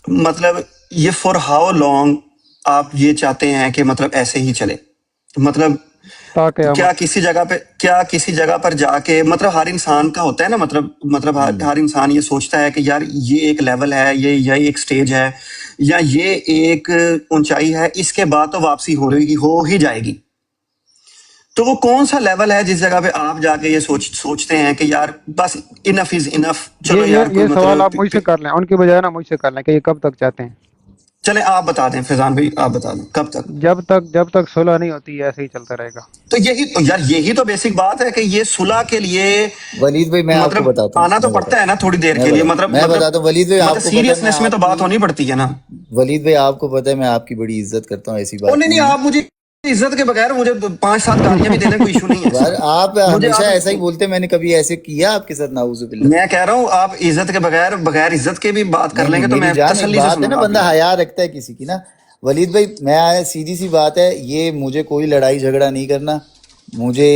E: مطلب یہ فار ہاؤ لانگ آپ یہ چاہتے ہیں کہ مطلب ایسے ہی چلے؟ مطلب
D: تاقیامت.
E: کیا کسی جگہ پر جا کے مطلب ہر انسان کا ہوتا ہے نا، مطلب ہر انسان یہ سوچتا ہے کہ یار یہ ایک لیول ہے، یہ ایک سٹیج ہے، یا یہ ایک اونچائی ہے، اس کے بعد تو واپسی ہو ہی جائے گی. تو وہ کون سا لیول ہے جس جگہ پہ آپ جا کے یہ سوچتے ہیں کہ یار بس انف از انف، چلو یار کوئی
D: یہ سوال آپ مجھ
E: مطلب.
D: سے کر لیں، ان کی بجائے نا مجھ سے کر لیں کہ یہ کب تک چاہتے ہیں.
E: چلیں آپ بتا دیں فیضان بھائی، آپ بتا دیں کب تک.
D: جب تک صلح نہیں ہوتی ایسے ہی چلتا رہے گا.
E: تو یہی تو بیسک بات ہے کہ یہ صلح کے لیے
I: ولید بھائی میں آپ کو
E: مطلب
I: بتاتا
E: آنا تو پڑتا ہے نا تھوڑی دیر کے لیے،
I: میں بتاتا ہوں. ولید بھائی آپ کو پتہ ہے میں
E: سیریسنس میں تو
I: آپ
E: بات
I: کی،
E: ہونی پڑتی ہے نا.
I: ولید بھائی آپ کو پتہ ہے میں آپ کی بڑی عزت کرتا ہوں، ایسی
E: اور
I: بات
E: نہیں
I: نہیں ہے.
E: آپ مجھے عزت کے بغیر مجھے 5-7 گالیاں بھی دینے کوئی ایشو نہیں ہے.
I: آپ
E: مجھے
I: ہمیشہ ایسا ہی
E: آپ،
I: بولتے ہیں، میں نے کبھی ایسے کیا آپ کے ساتھ؟ نعوذ باللہ.
E: میں کہہ رہا ہوں آپ عزت کے بغیر عزت کے بھی بات کر
I: نہیں
E: لیں
I: نہیں
E: گے تو
I: میری
E: میں
I: جان، ایک
E: تسلی سے
I: بات ہے
E: سنوں
I: نا
E: گا آپ کی
I: بندہ
E: بات.
I: حیا رکھتا ہے کسی کی نا. ولید بھائی میں سیدھی سی بات ہے، یہ مجھے کوئی لڑائی جھگڑا نہیں کرنا. مجھے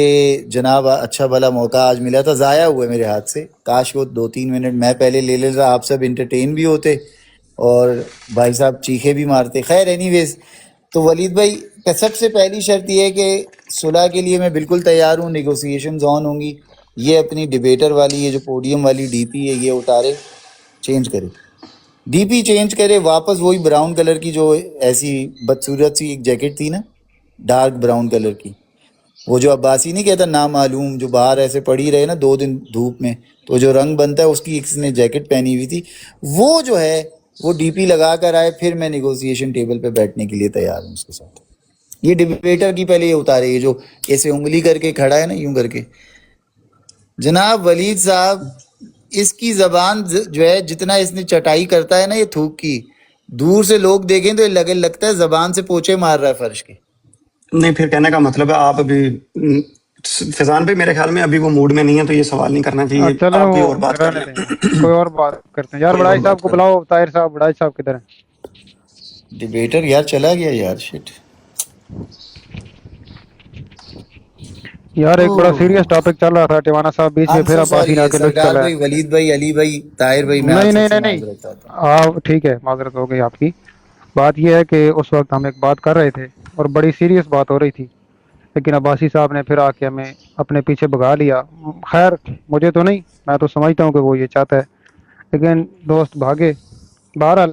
I: جناب اچھا بھلا موقع آج ملا تھا، ضائع ہوا ہے میرے ہاتھ سے. کاش وہ 2-3 منٹ میں پہلے لے لیتا، آپ سب انٹرٹین بھی ہوتے اور بھائی صاحب چیخے بھی مارتے. خیر اینی ویز، تو ولید بھائی سب سے پہلی شرط یہ ہے کہ صلح کے لیے میں بالکل تیار ہوں، نیگوسیشنز آن ہوں گی. یہ اپنی ڈیبیٹر والی یہ جو پوڈیم والی ڈی پی ہے یہ اتارے، چینج کرے، ڈی پی چینج کرے، واپس وہی براؤن کلر کی جو ایسی بدصورت سی ایک جیکٹ تھی نا، ڈارک براؤن کلر کی، وہ جو عباسی نہیں کہتا نامعلوم، جو باہر ایسے پڑی رہے نا 2 دن دھوپ میں تو جو رنگ بنتا ہے، اس کی کسی نے جیکٹ پہنی ہوئی تھی، وہ جو ہے وہ ڈی پی لگا کر آئے، پھر میں نیگوسیشن ٹیبل پہ بیٹھنے کے لیے تیار ہوں اس کے ساتھ. یہ ڈیبیٹر کی پہلے یہ اتارے، یہ جو ایسے انگلی کر کے کھڑا ہے نا یوں کر کے. جناب ولید صاحب اس کی زبان جو ہے جتنا اس نے چٹائی کرتا ہے نا یہ تھوک کی، دور سے لوگ دیکھیں تو یہ لگتا ہے زبان سے پوچھے مار رہا ہے فرش کے.
E: نہیں پھر کہنے کا مطلب ہے آپ ابھی فیضان بھائی میرے خیال میں ابھی وہ موڈ میں نہیں ہے، تو یہ سوال نہیں کرنا چاہیے،
D: چلیں
E: آپ کوئی
D: وہ
E: اور بات کر
D: رہنے
E: لیں.
D: دیں یار، کوئی اور بات کرتے ہیں یار.
E: کوئی اور
D: بڑائی صاحب
E: بات
D: کو
E: کر لیں.
D: بلاؤ، طاہر صاحب، بڑائی صاحب کدھر ہیں
I: ڈیبیٹر یار چلا گیا یار، شٹ.
D: یار؟ ایک بڑا سیریس ٹاپک چل رہا تھا، ٹیوانا صاحب بیچ میں
I: I'm
D: پھر
I: so
D: عباسی نے
I: sorry
D: آ کے لطف
I: سرکار
D: چلا
I: بھائی،
D: ہے.
I: ولید بھائی، علی بھائی، طاہر بھائی، میں آپ سب سے
D: نہیں
I: معذرت چاہتا ہوں.
D: آپ ٹھیک ہے، معذرت ہو گئی آپ کی. بات یہ ہے کہ اس وقت ہم ایک بات کر رہے تھے اور بڑی سیریس بات ہو رہی تھی، لیکن عباسی صاحب نے پھر آ کے ہمیں اپنے پیچھے بھگا لیا. خیر مجھے تو نہیں، میں تو سمجھتا ہوں کہ وہ یہ چاہتا ہے، لیکن دوست بھاگے. بہرحال